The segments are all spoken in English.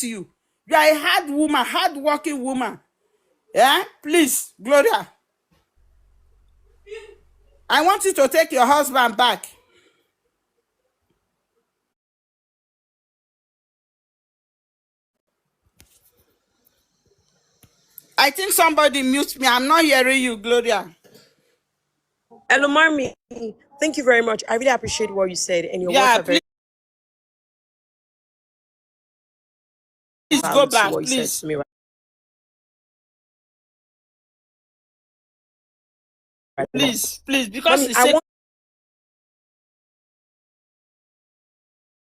you. You are a hard woman, hard-working woman. Yeah? Please, Gloria. I want you to take your husband back. I think somebody mute me. I'm not hearing you, Gloria. Hello, Mommy. Thank you very much. I really appreciate what you said, and your words are very. Please go back, what you please. said to me right Please, because Mommy, the sake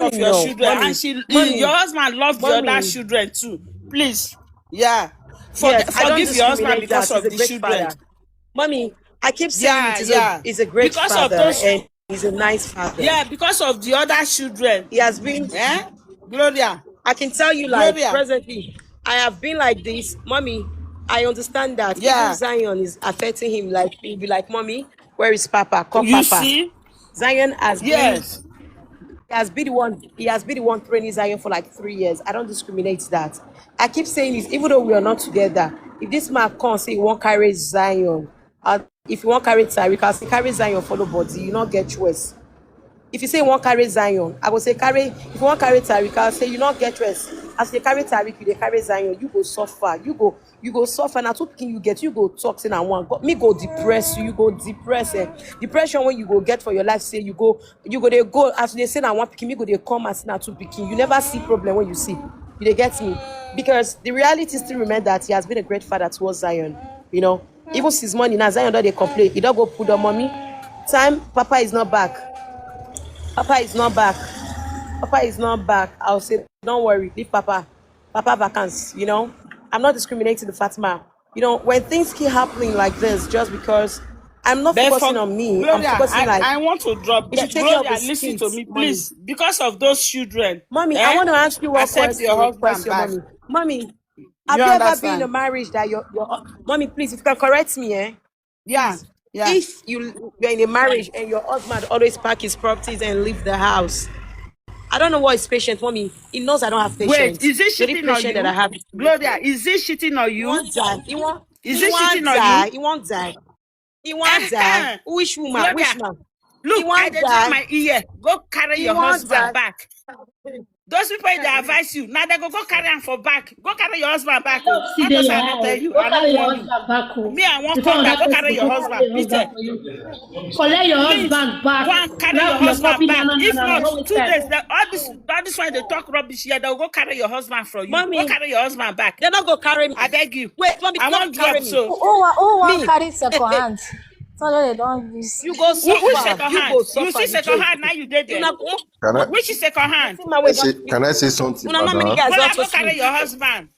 of your children, Mommy, and Mommy, your husband loved the other Mommy. children too. Please, yeah. Yes, I don't Forgive your husband discriminate because that. of He's the a great children. father. Mommy, I keep saying he's a great Because father, of those, and he's a nice father. yeah, because of the other children. He has been. Yeah, Gloria. I can tell you, like, presently, I have been like this. Mommy, I understand that. Yeah. Even Zion is affecting him. Like, he'll be like, Mommy, where is Papa? Call You Papa. see? Zion has Yes. been. He has been the one training Zion for like 3 years. I don't discriminate that. I keep saying this, even though we are not together. If this man comes say he won't carry Zion, if you won't carry Tariq, I'll say carry Zion follow body. You not get choice. If you say you won't carry Zion, I will say carry. If you won't carry Tariq, I'll say you not get choice. As you carry Tariq, you carry Zion. You go suffer. You go suffer. Now two picking you get. You go talk to and one. Me go depress you. You go depress. Depression when you go get for your life. Say you go. They go as they say now one picking. Me go they come as now two picking. You never see problem when you see. You they get me because the reality still remains that he has been a great father towards Zion. You know, even since morning now Zion don't they complain. He don't go put the mommy. Time Papa is not back. Papa is not back. Papa is not back. I'll say, don't worry, leave Papa. Papa vacancy, you know. I'm not discriminating the Fatima. You know, when things keep happening like this, just because I'm not focusing on me, Gloria, I'm focusing I want to drop. Gloria, listen to me, please. Mommy. Because of those children. Mommy, I want to ask you one accept question. Your husband back. Mommy, have you ever been in a marriage that your Mommy, please, if you can correct me, Yeah. Please. Yeah. If you're in a marriage and your husband always pack his properties and leave the house, I don't know what is patient for me. He knows I don't have patience. Wait, is it cheating on you? That I have. Gloria, is it cheating on you? He won't die. He won't die. He won't die. He won't die. Which woman? Gloria, which man? Look, I did my ear. Go carry your husband back. Those people they advise you. Now they go carry him for back. Go carry your husband back. What does I tell you? I don't want you. Me, I want to come back. Go carry your husband. Peter. Collect your husband back. Go and carry your husband back. If not, 2 days, all this one they talk rubbish here, they'll go carry your husband from you. Mommy, go carry your husband back. They're not go carry me. I beg you. Wait, Mommy, I want carry me. So. Oh, carry second hand. So they don't use. You go suffer. Which second hand? You see second hand now you did there. Which is second hand? Can I say something? Go carry your husband.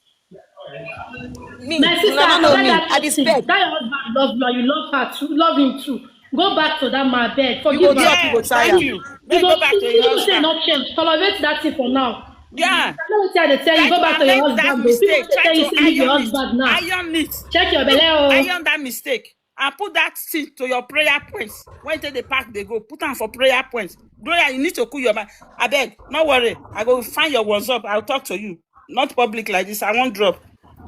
My sister, I respect. That your husband loves you and you love her too, love him too. Go back to that man bed. Forgive her. Thank you. Go back to your husband. Not change. Tolerate that thing for now. Yeah. I know what they tell you. Go back to your husband. People tell you to leave your husband now. Iron it. Check your belly. Iron that mistake. And put that thing to your prayer points. When they park, they go. Put them for prayer points. Gloria, you need to cool your mind. I beg, don't worry. I go find your WhatsApp. I'll talk to you. Not public like this. I won't drop.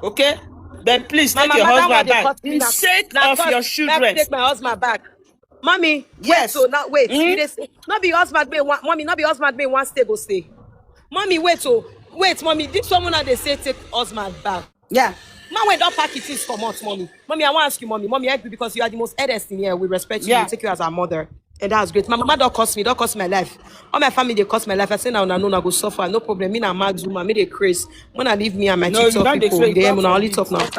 Okay? Then please take your husband back. In sake of your children. Take my husband back. Mommy, yes. Wait, so now wait. Not be husband be one. Mommy, not be husband be one stay go stay. Mommy, wait, mommy. This someone that they say take husband back. Yeah. Man, when don't pack it is for months, mommy. Mommy, I want to ask you, mommy, help you because you are the most eldest in here. We respect you. We take you as our mother. And that's great. My mama don't cost my life. All my family, they cost my life. I say now, I go suffer. No problem. Me na mad Zuma, me they craze. When I leave me and my TikTok people, they only talk now.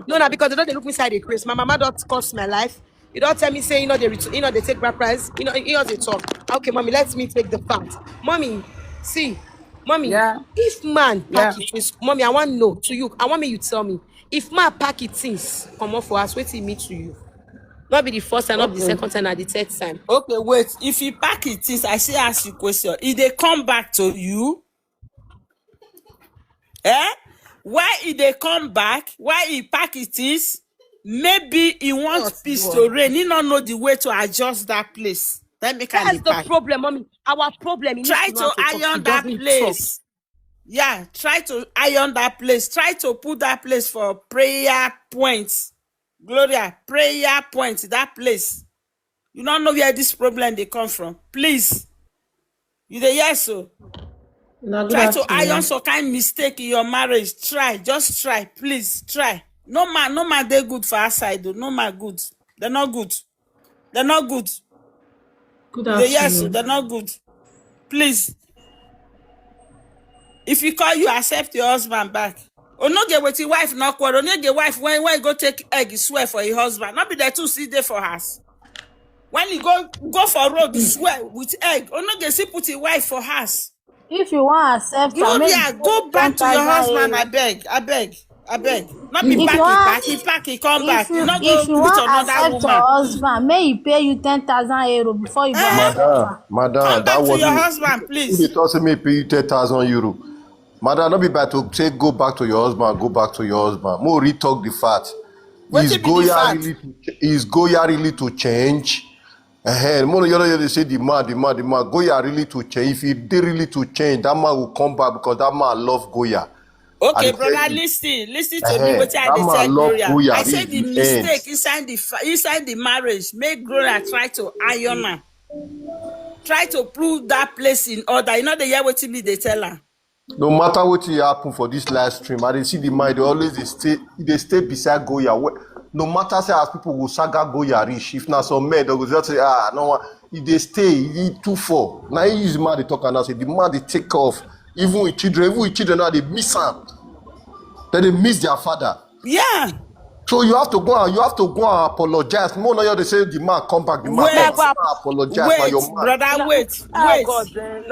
No, because they don't look inside the craze. My mama don't cost my life. You don't tell me, say, they take my price. You know, they talk. Okay, mommy, let me take the fact. Mommy, see. Mommy, if man pack it things, mommy, I want to know to you. I want you tell me. If man pack it things, come on for us, wait till me to you. Not be the first time, not be the second time, or the third time. Okay, wait. If he pack it things, I say ask you question. If they come back to you, why if they come back? Why he pack it is? Maybe he wants peace to reign. He don't know the way to adjust that place. That's the problem, mommy. Our problem is try to iron that place. Yeah, try to iron that place. Try to put that place for prayer points. Gloria, prayer points, that place. You don't know where this problem they come from. Please. You dey hear so? Good Try to iron afternoon. some kind mistake in your marriage. Try, just try. Please, try. No man, they good for outside though. No man good. They're not good. They're not good. Good You dey hear so? afternoon. They're not good. Please. If he call you, accept your husband back. Or no get with your wife, not quarrel. No get wife when you go take egg, you swear for your husband. Not be there to see there for us. When you go for road, you swear with egg. Or no get see put your wife for us. If you want to accept her, make Gloria, go back to your husband. I beg. Not be If you want, he pack, he come back. if You you not if go you meet want another accept your woman. husband, may he pay you 10,000 euro before you go accept her. Madam, Come that back to was your me. husband, Who please. they told me pay you 10,000 euro. Madam, not be bad to say go back to your husband, go back to your husband. More retalk the fact. What be the fact? Is Goya really to change? More they say the man. Goya really to change. If he did really to change, that man will come back because that man love Goya. Okay, And brother, he listen to me. What I that dey man tell love Gloria. Goya. I This said is the the end. mistake inside the marriage. Make Gloria try to iron her. Try to prove that place in order. You know the year what me they tell her. No matter what will happen for this live stream, I dey see the mind. They stay beside Goya. No matter say as people will saga Goya reach, if not some men they go just say no. If they stay, he too far. Now he use man they talk and I say the man they take off. Even with children now they miss him. Then they miss their father. Yeah. So you have to go and apologize. More now they say the man come back. The man come back. Apologize for your man. Brother, wait.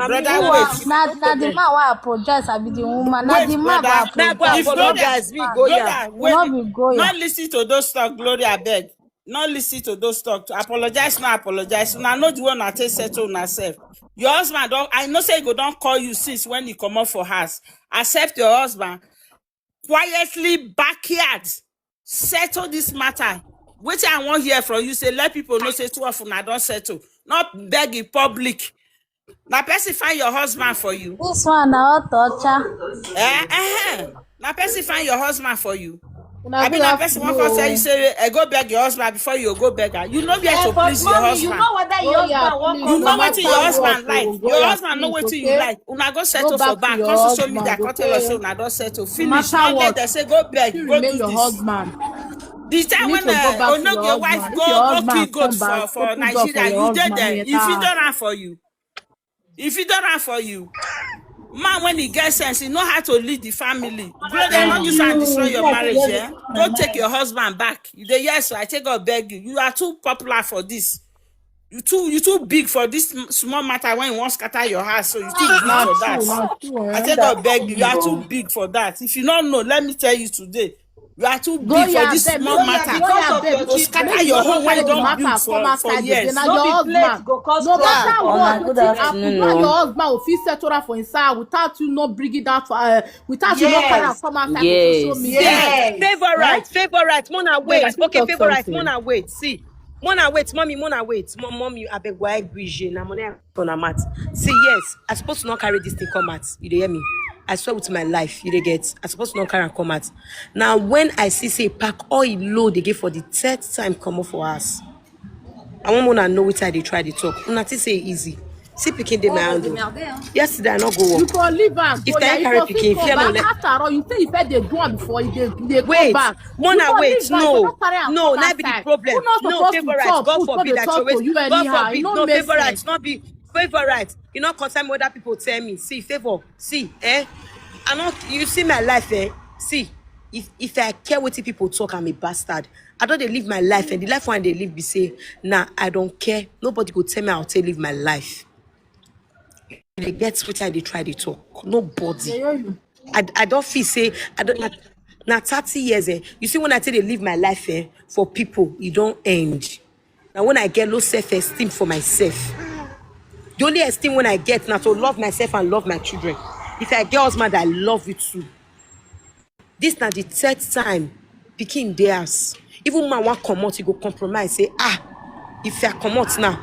Brother, wait. Now the man will apologize, I be the woman. Now Wait, the man brother. will apologize. If apologize, me, Goya. Gloria, wait. Not be Goya. Not listen to those talk, Gloria, beg. Not listen to those talk. Apologize, not apologize. Now, not the one I take settle myself. Your husband don't. I know say go don't call you since when you come up for house. Accept your husband. Quietly backyard. Settle this matter. Which I want hear from you. Say let people know say too often I don't settle. Not beg in public. Now specify your husband for you. This one now torture. Now specify your husband for you. Una I mean, good a person won't tell you afternoon. say, go beg your husband before you go beg her. You know where to But please your mommy, husband. you know whether your Goya, husband won't please, You come know no what back. your matter husband what, like. oh, Your Goya, husband know please, what you okay? like. Una go settle back for to back. your Come to social media, husband, come tell us say okay? una don't settle. No Finish. matter Not let what, them say go beg, you go remain do your this. husband. The You time need when to go back to your your wife husband. If your go kill husband goat come back, for open door for Nigeria, your you did husband. there. Enter If he house. don't run for you, man, when he gets sense, he know how to lead the family. Gloria, not use and destroy your marriage, yeah? Go take your husband back. You say, yes, I take God beg you. You are too popular for this. You too big for this small matter when you want to scatter your house, so you too big Not for true, that. not true. I take God beg you. You are too big for that. If you don't know, let me tell you today. You are too big for Goya, this babe, small Goya, matter. because of your To children. scatter make your you home no when you carry the don't build matter come for outside again. years. Na No your be plate husband. go cause No trouble. matter Una what, good wetin afternoon, happen, you and your no. husband will fit settle am for inside without you no bring it down for without you no carry am Yes. come outside for social Yes. media. Yes. Favorite, Mona, Wait, I wait. fit Okay, talk favorite, something. Mona, wait. See, Mona, wait. Mona, wait. Mommy, I beg why grige na money on a mat. See, yes, I supposed to not carry this thing come out. You dey hear me? I swear with my life, you dey get. I supposed to not carry and come out. Now, when I see say pack oil load again for the third time come up for us, I want Mona know which I they try to talk. Una think say easy. See picking them my handle. Yesterday I not go You work. go leave am, If Goya. they You carry go fit picking, come fear no back. let. After all, you say you first dey do am before you dey come Wait, back. Mona, You go wait, leave am, you go no, not carry am no, come not be the outside. problem. Who not No, supposed to favorite, talk? God Put forbid dey that you talk to always, you God anyhow. It forbid, no no, make favorite, sense. not be favorite. You know, concern what other people tell me. See, favor, see, I not, you see my life, see, if I care what people talk, I'm a bastard. I don't they live my life, and the life one they live, be say, nah, I don't care. Nobody could tell me how to live my life. They get which I they try to talk. Nobody. Yeah, yeah. I don't feel say I don't now 30 years you see when I tell you live my life for people it don't end. Now when I get low self-esteem for myself, the only esteem when I get now to love myself and love my children. If I get husband, I love you too. This now the third time picking theirs. Even man want come out, you go compromise. Say, if I come out now,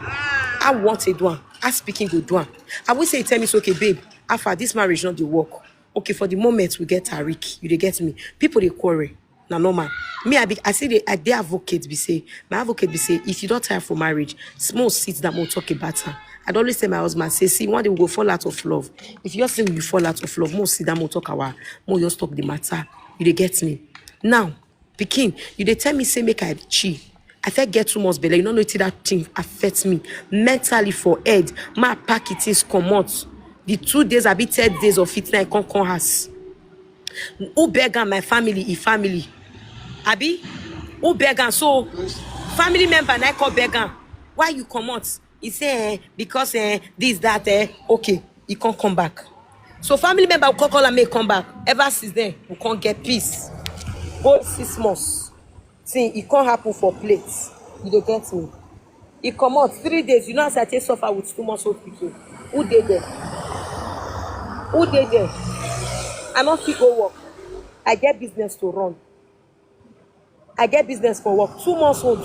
I want a one. I speaking go do one. I will say tell me, it's okay, babe. After this marriage not the work. okay, for the moment we get Tariq, you dey get me. People they quarrel. Na normal. Me, I say they advocate be say, my advocate be say, if you don't tire for marriage, small sit down, we'll talk about her. I'd always tell my husband, say, see, one day we go fall out of love. If you're saying you fall out of love, more sit down, more talk our, more just talk the matter. You dey get me. Now, Pikin, you dey tell me say make I cheat. I fit get too much belly. You know that thing affects me mentally for head. My pack it is come out. The 2 days, I be 10 days of it now. I can't come house. Who beg on my family? Family. Abi, who beg on? So family member and I call beg on. Why you come out? He say because this that okay, he can't come back. So family member will call and make come back. Ever since then, we can't get peace. Both 6 months. See, it can't happen for plates. You don't get me. He come out 3 days. You know as I take suffer with 2 months old people. Who did there? Who did there? I not fit go work. I get business to run. I get business for work. 2 months old.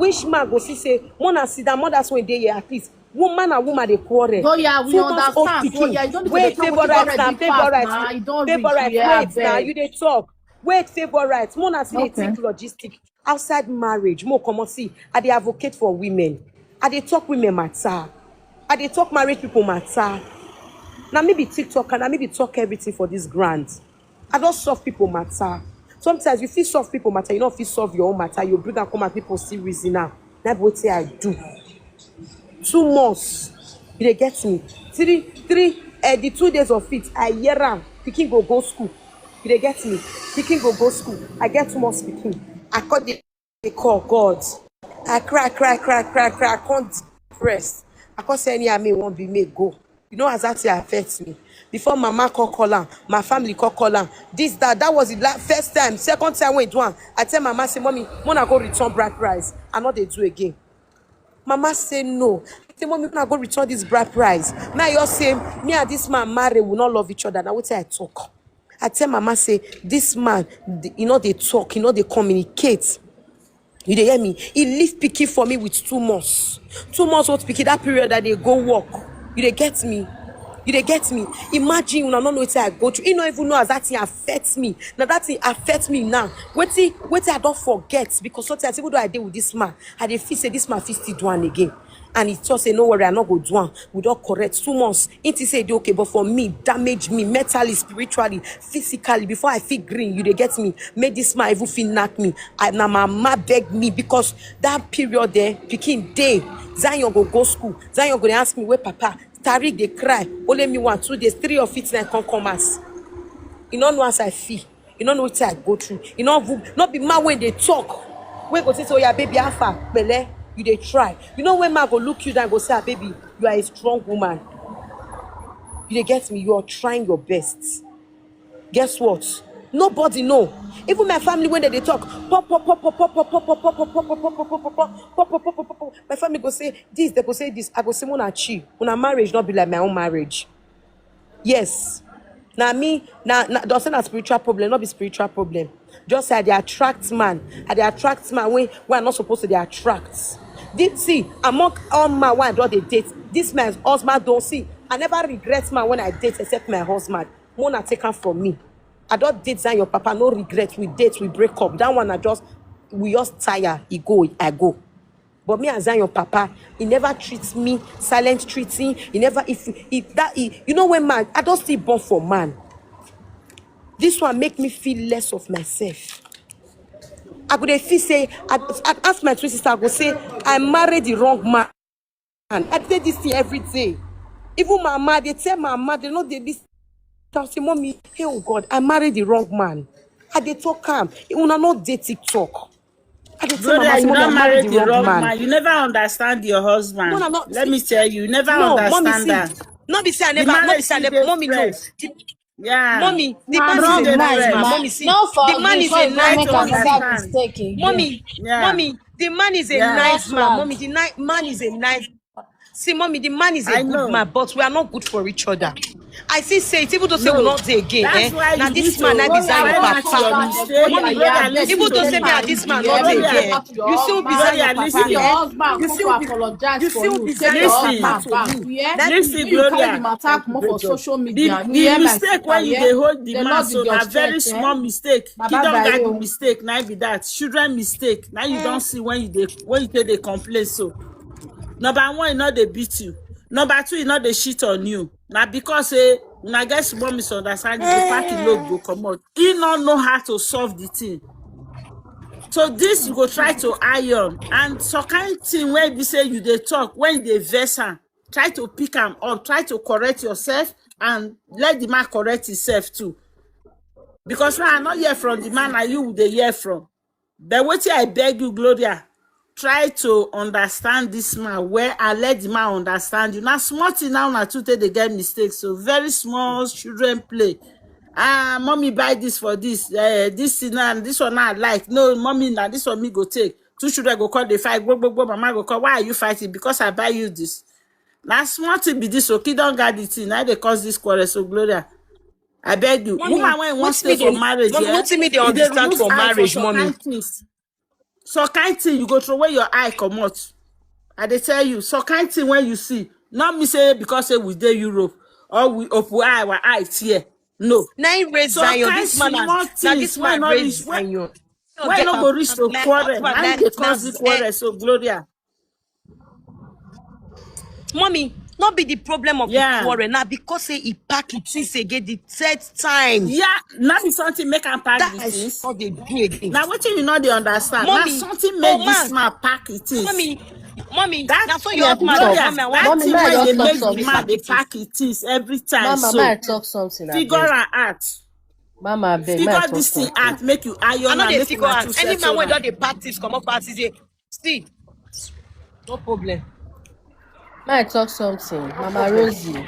Which man go see say, Mona sit down, mothers when they here at least. Woman and woman they quarrel. Oh yeah, we 2 months old understand. Oh yeah, you don't wait, favorite now, favorite. You don't Favorite, wait now, you they talk. Wait, favorite. Mona see they Okay. think logistic. Outside marriage, more come on see. I they advocate for women. I they talk women matter. I they talk married people matter. Now maybe TikTok and I maybe talk everything for this grant. I don't solve people matter. Sometimes you feel solve people matter, you don't feel solve your own matter. You bring and come and people see reason now. That's what say I do. 2 months, you dey get me. The 2 days of it, I hear am. Pikin go school. You dey get me. Pikin go school. I get 2 months pikin. I call the call God. I cry. I can't depress. I can't say any of me won't be made go. You know as that affects me. Before mama call am, my family call am. This, that was the first time. Second time when it do am, I tell mama, say, mommy, wanna go return bride price. I know they do again. Mama say no. I say, mommy, wanna go return this bride price. Now you say, me and this man marry, will not love each other. Now what say I talk? I tell mama, say, this man, you know they talk, you know they communicate. You dey hear me? He leave pikin for me with 2 months. 2 months old pikin, that period that they go work. You dey get me? You dey get me? Imagine when I don't know what I go through. You don't even know as that thing affects me. Now that thing affects me now. Wait I don't forget. Because sometimes even though I deal with this man, I dey feel say this man fit still do one again. And he just say, no worry, I not go do one. We don't correct 2 months. It say okay, but for me, damage me mentally, spiritually, physically. Before I feel green, you dey get me? Make this man even feel knock me. Now my mama beg me because that period there, pikin day, Zion go school. Zion go dey ask me where papa. Tariq they cry. Only me 1, 2 days, 3 of it, then come as. You don't know as I feel. You don't know what I go through. You know, not be mad when they talk. When go say, oh yeah, baby, alpha, bele, you they try. You know when man go look you down and go say, ah, baby, you are a strong woman. You they get me, you are trying your best. Guess what? Nobody know. Even my family when they talk, my family go say this, they go say this. I go say, "Mona chi, una marriage not be like my own marriage." Yes. Now me, don't say na spiritual problem, not be spiritual problem. Just say they attract man. I they attract man when I'm not supposed to they attract. This see among all man when I don't they date. This man's husband don't see. I never regret man when I date except my husband. Mona taken from me. I don't date Zion, your papa, no regret. We date, we break up. That one we just tire. I go. But me and Zion, papa, he never treats me silent treating. He never, you know when man, I don't still born for man. This one make me feel less of myself. I could feel say, I ask my twin sister, I go say, I married the wrong man. I say this thing every day. Even my mama, they tell my mama, they know they listen. I say, mommy, hey, oh God, I married the wrong man. I dey talk calm. Una not date TikTok. I dey tell Brother, mama, you mommy, I don't married marry the wrong man. man. You never understand your husband. No, no, Let me tell you, you never no, mommy, understand see, that. not be say I The never, not be marriage say I still never, dey mommy, no. fresh. Yeah. Mommy, the Na man wrong is a dey nice fresh. man. man. Mommy, see, No the man forgive is before a you go Try nice make to man. another understand. mistake again. Yeah. Mommy, the man is a Yeah. nice Red man. flag. Mommy, the man is a nice. See, mommy, the man is a I good know. man, but we are not good for each other. I see say it, even though say we not dey again. That's why Now you this need man to na design try your back to your papa. mistake. Mommy, Gloria, listen even to though me. say me and this man not Gloria, dey again. You still design your Gloria, papa. If your listen. husband You come still to apologize you for still you, design take your your Listen. husband papa back. to you. Yeah? Listen, When you carry the Gloria. matter come for social media, The you hear my mistake sister, when you yeah? dey hold the The man Lord so with your na very strength, small mistake. He Baba don't got the Dayo. mistake. Now be that children mistake. Now you don't see when you take the complain so. Number one, e no dey beat you. Number two, e no dey shit on you. Na because una get small misunderstanding, go pack e load go comot. He no know how to solve the thing. So this you go try to iron, and some kind thing wey be say you dey talk when you dey vex am, try to pick am up, try to correct yourself, and let the man correct himself too. Because now I not hear from the man, na you dey hear from. But wetin I beg you, Gloria, try to understand this man well and let the man understand you. Now small thing now na too take dey get mistakes. So very small children play. Mommy buy this for this. This thing and this one I like. No, mommy, now this one me go take. Two children go call the fight. Go. Mama go call. Why are you fighting? Because I buy you this. Now small thing be this. So kid don't got the thing. Now they cause this quarrel. So Gloria, I beg you. Mommy, Woman when wants what's stay me for dey marriage, mommy, yeah, what's me they if they understand remove for eye for marriage, some mommy? kind things. So kind thing you go throw away your eye comot. I dey tell you, so kind thing when you see, not me say because say we dey Europe or we open our eye here. No. Now he raise So Zion. kind This man small now things this when man not reach raise Zion. when no go reach to My quarrel. husband, Now they cause the quarrel. So Gloria. mommy, not be the problem of the Yeah. quarrel now because say he pack it since again the third time. Yeah, not be something make am pack That the is things. how they do again. Now wetin you know they understand. Now Mommy, something oh make this man, man pack it is. mommy, That now so Mommy, I your fit husband talk. talk, Gloria, mommy, I that want Mommy, thing may I when they just talk make the me man something? pack they it is. pack it is every time. Mama, may I So talk something, I figure beg. am out. Mama, I beg, may I Figure talk this thing something? out, make you I iron know and they make figure una two out. Any man settle when am. don't they practice come up parties say, see, no problem. May I talk something? Mama Rosie.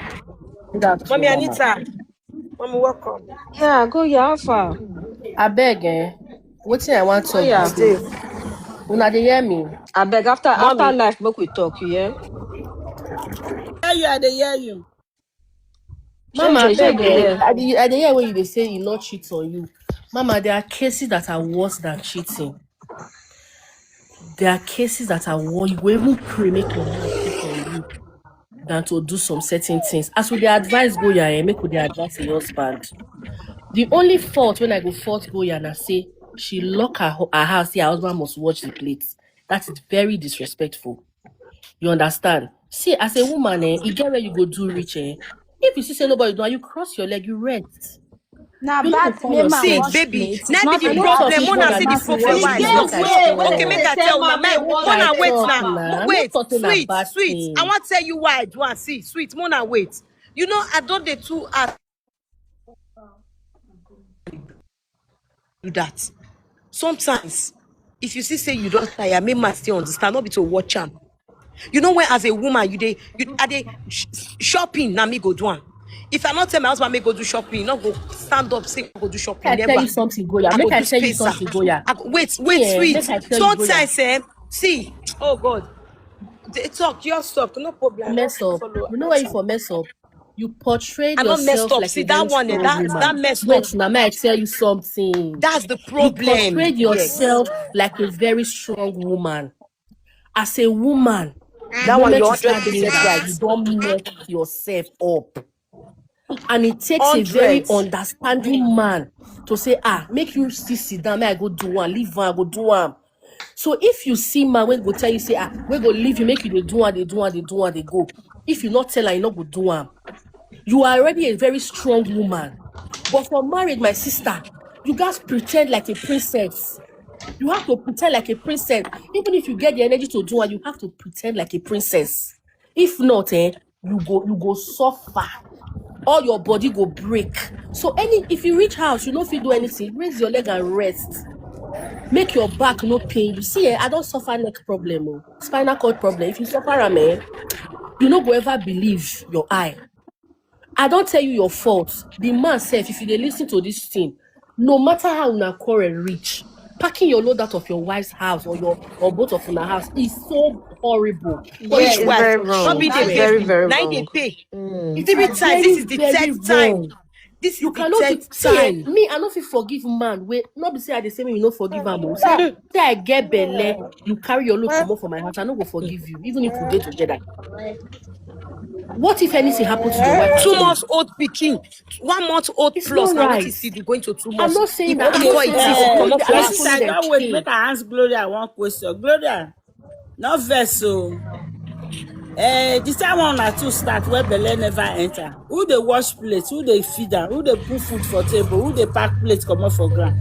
Good Mommy afternoon, Mama. Anita, mommy welcome. Yeah, go yeah, how far? I beg, wetin I want Oh talk be yeah, say, una dey hear me? I beg after Mommy, life, make we talk, you hear? Hear you, I dey hear you. Mama, I Shey beg, dey hear? I dey hear when you dey say he not cheat on you. Mama, there are cases that are worse than cheating. There are cases that are worse. You go even pray make your man cheat on you than to do some certain things. As we dey advise Goya, make we dey advise your husband. The only fault when I go fault Goya na say she lock her house, say her husband must watch the plates. That is very disrespectful. You understand? See, as a woman, you get where you go do reach. If you see say nobody do, and you cross your leg, you rest. Now, You know bad go call name and see, yourself. wash baby, plates. now It's be not the I a no bad talk problem. thing too for Mona much. a say the man Listen to where problem. wash you Why? dey make plates. I Okay, talk. make I There's a tell time una. and a Make Mona I wash wait talk now. plate. now. I'm not Wait, talking sweet, about sweet. I things. want to tell you why I do and see, sweet. Mona wait. You know, I don't dey too hard do that. Sometimes, if you see say you don't tire, make man still understand. Not be to watch am. You know when as a woman you are they shopping now me go do am. If I not tell my husband make go do shopping, you not go stand up say go do shopping. Make I tell Never. you something, Goya. I go Make I do tell you spacer. something, Goya. Wait, See, sweet. make I tell you, Goya. Sometimes see, oh God, they talk, just talk, no problem. Mess I don't up. follow. You know where you for mess up? You portrayed I not messed yourself up. like See a that very one, strong that woman. messed up. Wait, now may I tell you something? That's the You problem. portrayed Yes. yourself like a very strong woman. As a woman, the That one moment you're you start 100% doing that, right. you don't mess yourself up. And it takes a very 100. understanding man to say, make you still sit down, may I go do one, leave one, I go do one. So if you see man, when go tell you, say, we go leave you, make you they do one, they do one, they do one, they go. If you not tell her, you not go do one. You are already a very strong woman. But for marriage, my sister, you guys pretend like a princess. You have to pretend like a princess. Even if you get the energy to do one, you have to pretend like a princess. If not, you go suffer. All your body go break. So if you reach house, you know if you do anything, raise your leg and rest. Make your back no pain. You see, I don't suffer neck problem, spinal cord problem. If you suffer you no go ever believe your eye. I don't tell you your fault. The man self, if you dey listen to this thing, no matter how una quarrel reach, packing your load out of your wife's house or both of your house is so horrible. Which It's wife? very Not wrong. be It's they very, pay. very Now they wrong. pay. It Three is times. This is very, the very third time. wrong. This is You the cannot third see time. me. I don't feel forgive man. Wait, not be say I the same way you no forgive am. Say I get belle, you carry your load come up from my house. I no go forgive you, even if we dey together. What if anything happens to your wife? 2 after you? months old picking, 1 month old It's plus. not Now what right. is it going to 2 I'm months? not saying If that. I'm before not it saying is, that. it come up for I'm My not us. sister, calling them don't wait. king. Make I ask Gloria one question. Gloria, no vessel. This time one or two start where belle never enter. Who they wash plates? Who they feed her? Who they put food for table? Who they pack plates come up for ground?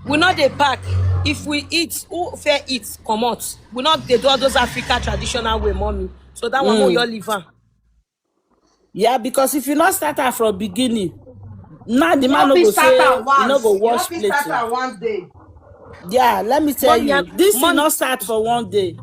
We not dey pack. If we eat, who fair eat come out. We not dey do all those Africa traditional way, mommy. So that one more your liver. Yeah, because if you not start her from beginning, now the man No no go fit start say am you no once. go You no wash fit plates. start am one day. Yeah, let me tell Mommy, you, this will mommy, not start for one day.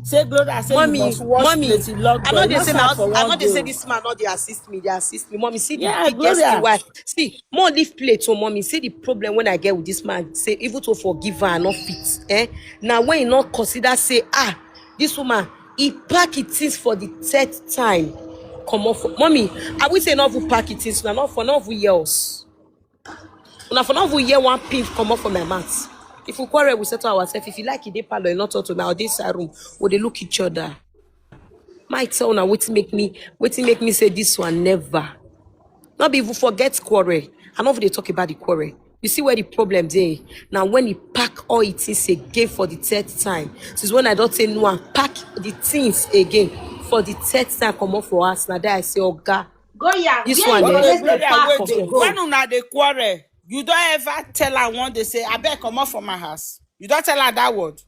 Say Gloria, say you must wash plates in I know lockdown. It they not say start for I know one they say day. this man not they assist me, they assist me. Mommy, see the Yeah, biggest thing Gloria. why. See, more leave plate, so mommy, see the problem when I get with this man. Say even to forgive her and not fit. Now when you not consider say, this woman, he pack it things for the third time. Come on for mommy. I will say not for pack it things, not for not for years. Now for not for year one pin come up from my mouth. If we quarrel, we settle ourselves. If you like it, they parlor, not to now this room, where they look each other. My tell now wetin make me say this one never. Not be even forget quarrel. I know if they talk about the quarrel. You see where the problem dey. Now when he pack all it is again for the third time. Since when I don't say no and pack the things again for the third time come up for us. Now there I say, oh God, Goya, this where one you there. always dey Gloria, pack wait. dey go? When una dey quarrel, you don't ever tell her one day say, I beg come out from my house. You don't tell her that word.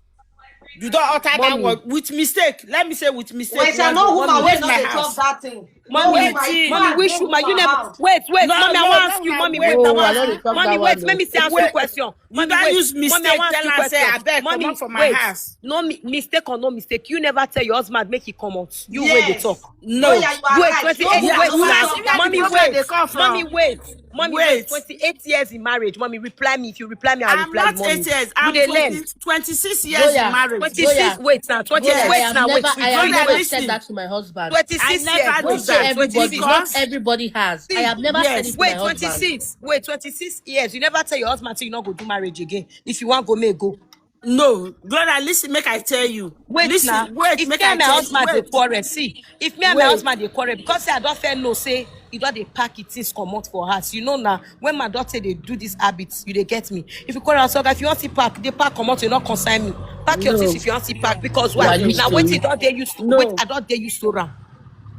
You don't utter that Mommy. word with mistake. Let me say with mistake. Wait, I one know day. woman Mommy, wey where's no my dey house? talk that thing. Mommy, No woman, if mommy, man which go woman? You never house. wait, No, mommy, I no, want no, ask you, no, mommy, wait, wait, I No, want I ask don't you, dey talk mommy, that wait, one. let me ask you Wait. question. You Mommy, don't wait, use mommy, I mistake want ask tell you her say, question. I beg come Mommy, out from my wait, house. no mistake or no mistake. You never tell your husband make he come out. You wait the Yes. talk. No. Goya, you are Wait, right. No 28, Yeah, woman wait over una now. see talk where that the Mommy, thing. problem wait, they come mommy, from. wait. Mommy, wait. Wait. 28 years in marriage. Mommy, reply me. If you reply me, I'll I'm reply not the mommy. 8 years. You I'm they learn. 26 years in Goya, marriage. 26, Goya, wait now. 28, Goya, wait now, wait. I have Gloria, never listen. said that to my husband. 26 I years. never Don't do say that. everybody. 26. Not Because, everybody has. I have never said yes. it to my Wait, husband. 26. Wait, 26 years. You never tell your husband till you not go do marriage again. If you want go, may go. No. Gloria, listen, make I tell you. Wait now. Listen, wait, If make me I and my tell you. husband they Wait. quarrel, see. If me and my Wait. husband they quarrel, because say I don't fair no say you don't they pack it things come out for us. You know now when my daughter they do these habits, you they get me. If you quarrel, so if you want to pack, they pack come out, you not consign me. Pack your things No. if you want to pack because You why? are used Now to wait it. till don't they use wait, No. I don't they use to ram.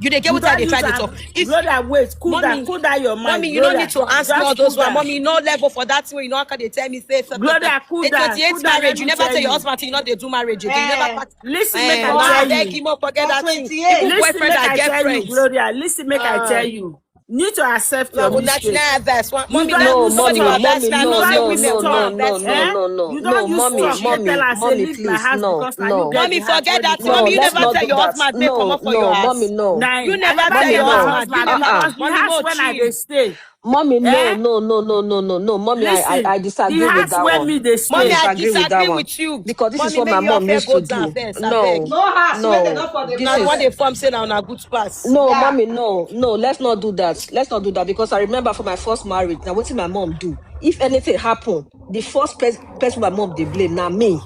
You they get You what I don't they try use to that. talk. If Gloria, wait. Cool mommy, your mind. mommy, you don't Gloria, need to ask me all just those cool one. down. Mommy, you no level for that way. You know how can they tell me say Gloria, cool down. 28 Cool down, let marriage. You me never tell tell your you. husband till you know they do marriage again. You never pack. Listen, make I Mommy, I tell beg you. him up, forget For that thing. 28. Even Listen, boyfriend make and I tell you, girlfriends. Gloria. Listen, make I tell you. Need to accept your Now, that's mistake. not advice. You Mommy, don't now No, use nobody mommy, will talk. advise mommy, me. I You know no, say don't no, use women no, will not no, talk. no, advise no, me. no, no, You no, don't use mommy, talk. They tell her, say, mommy, leave my please, house no, because now you no, get Mommy, the house where forget they that. come no, Mommy, you with let's never you. not tell do your that. husband, may come No, up for your no, mommy, house. no. Nine. You I never never tell tell your my No. husband. husband. You The never. Uh-uh. house, the Mommy, house no when I chill. they stay. Mommy, no, Eh? no, no, no, no, no, no. Mommy, Listen, I the disagree with house that where one. me they I Mommy, stay. I disagree with that disagree one. with you. Because this is Mommy, what my make your mom fair used go to down do. first. I beg. No, No house where they no. not for the This Now the one is they quarrel. form say now on a good pass. no, Yeah. mommy, no, no. Let's not do that. Let's not do that because I remember for my first marriage. Now, what did my mom do? If anything happen, the first person my mom they blame now me.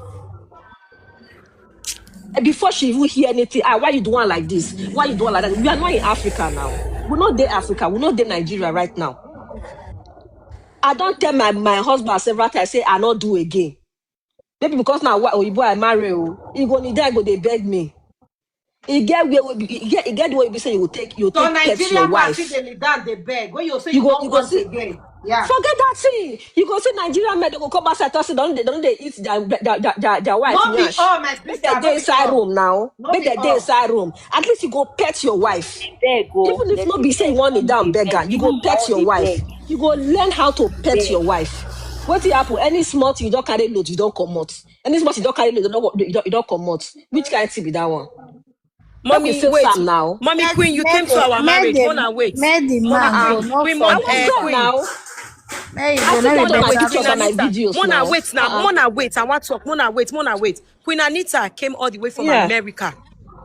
And before she even hear anything, why you doing like this? Why you doing like that? We are not in Africa now. We're not there Africa. We're not there Nigeria right now. I don't tell my husband several times, say I not do again. Maybe because now what boy I marry, he go need that go they beg me. He get where he get the way you say you So take pet your Nigerian man see wife. they kneel down, they beg. When you say You you go don't want see. again. Yeah. Forget that thing. You go see Nigerian men, they go come back and say, don't they eat their wife Not be nyash. all, my Make sister. they Not day be inside all. room now. Not Make be they day all. inside room. At least you go pet your wife. Beg oh, Even if dem not dey be say you beg, want it mommy down dey beg, beggar, you go even my pet own your dey wife. beg, You go learn how to pet beg. your wife. What happen? Any small thing you don't carry load, you don't come out. Any small thing you don't carry load, you don't come out. Which kind of thing be that one? Make we Mommy, save wait. some now. Mommy Queen, you Make came to our marriage. Mona, wait. the Mommy man Uh-uh. go, Queen. not Queen I Mom, was forget there am. Queen. now. Hey, I they think know one the of Wait, wait, this Queen one better. are my Anita. videos Mona, now. wait now. Mona, wait. I want to talk. Mona, wait. Mona, wait. Queen Anita came all the way from Yeah. America.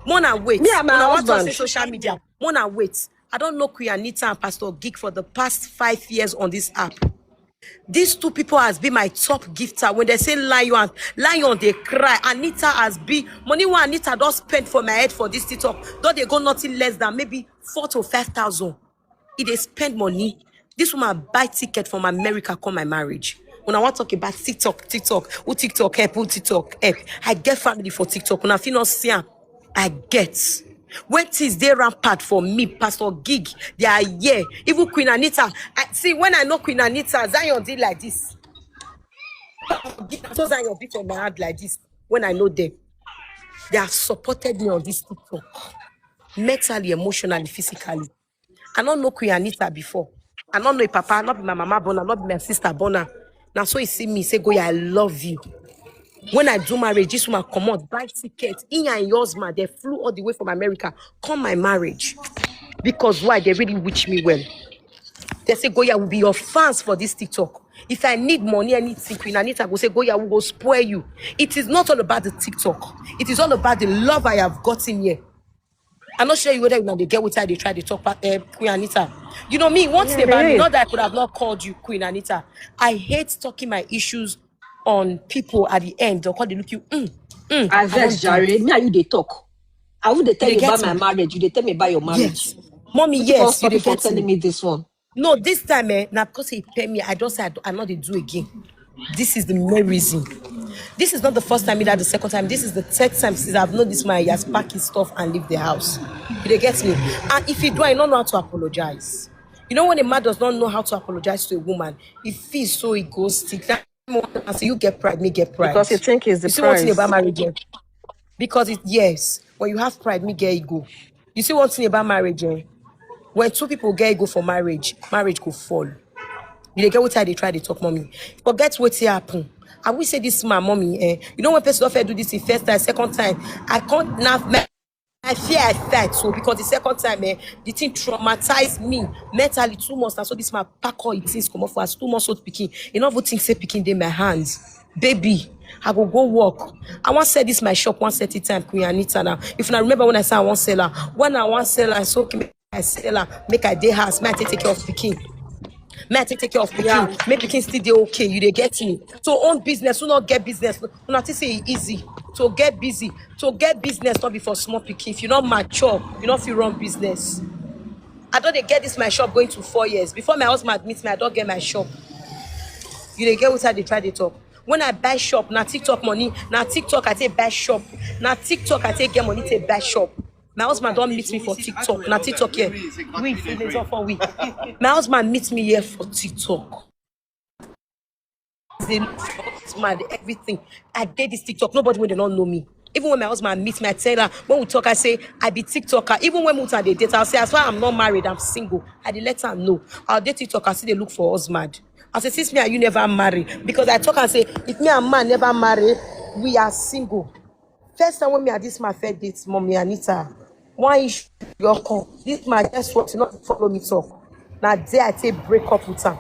Mona, wait. Me and my Mona, want to say husband. social media. Mona, wait. I don't know Queen Anita and Pastor Geek for the past 5 years on this app. These two people has been my top gifter. When they say lion, they cry. Anita has been money one Anita don't spend for my head for this TikTok. Don't they go nothing less than maybe 4 to 5,000. If they spend money, this woman buy ticket from America, call my marriage. When I want to talk about TikTok, who TikTok help, who TikTok help. I get family for TikTok. When I feel not see am, I get. When things they rampart for me, Pastor Gig, they are here. Even Queen Anita. See, when I know Queen Anita, Zion did like this. So Zion beat on my hand like this. When I know them, they have supported me on this TikTok. Mentally, emotionally, physically. I don't know Queen Anita before. I don't know Papa, not be my mama born, not be my sister born. Now so he see me, say, Goya, I love you. When I do marriage, this woman come out, buy tickets. In and yours, man, they flew all the way from America. Come my marriage. Because why? They really wish me well. They say, Goya will be your fans for this TikTok. If I need money, anything, Queen Anita will say, Goya will go spoil you. It is not all about the TikTok. It is all about the love I have gotten here. I'm not sure you whether they get with her, they try to talk about Queen Anita. You know me, one thing Yeah, they about me, hear not that I could have not called you Queen Anita. I hate talking my issues on people at the end. They'll call they look you, I I vex want Jare. that. Me and you they talk. I would they tell You you about get my me? marriage. You they tell me about your marriage. Yes. Mommy, Make you can't yes, you stop dey you from get telling me. me this one. No, this time, now because he pay me, I just said I'm not they do again. This is the main reason. This is not the first time, either the second time. This is the third time since I've known this man. He has packed his stuff and leave the house. They get me. And if he do, I don't know how to apologize. You know when a man does not know how to apologize to a woman, he feels so egoistic. That moment, I say you get pride, me get pride. Because you think it's the You see one thing price. about marriage, because it yes, when you have pride, me get ego. You see one thing about marriage, when two people get ego for marriage, marriage could fall. You dey get what they try to talk, mommy. Forget what happen. I will say this to my mommy. You know when person don't do this the first time, second time, I can't now. I fear I fight so because the second time, the thing traumatized me mentally 2 months. And so this my pack all it things come off for us 2 months old picking. You know what things say picking in my hands, baby. I go work. I want sell this my shop 130 time, Queen Anita. Now, if I remember when I say I want seller, when I want seller, I so okay, I seller, make a day house, may I take care of picking. May I take care of Yeah. pikin. Make pikin still dey okay. You dey get me. To own business, who not get business. Una think say e easy. To get busy. To get business not be for small pikin. If you not mature, you not fit run business. I don't dey get this my shop going to 4 years. Before my husband admit me, I don't get my shop. You dey get what I dey try to talk. When I buy shop, na TikTok money. Na TikTok I take buy shop. Na TikTok I take get money to buy shop. My husband don't meet me for TikTok. Na TikTok here. We feelings off for we. My husband meets me here for TikTok. They look for mad, everything. I did this TikTok. Nobody will not know me. Even when my husband meets me, I tell her, when we talk, I say, I be TikToker. Even when we they date, I'll say, as far as I'm not married, I'm single. I dey let her know. I'll date TikTok, I see they look for husband. I say, since me and you never marry. Because I talk and say, if me and man never marry, we are single. First time when me and this man first date, Mommy Anita, one issue, your call. This man just want to not follow me talk. Now there I take break up with her.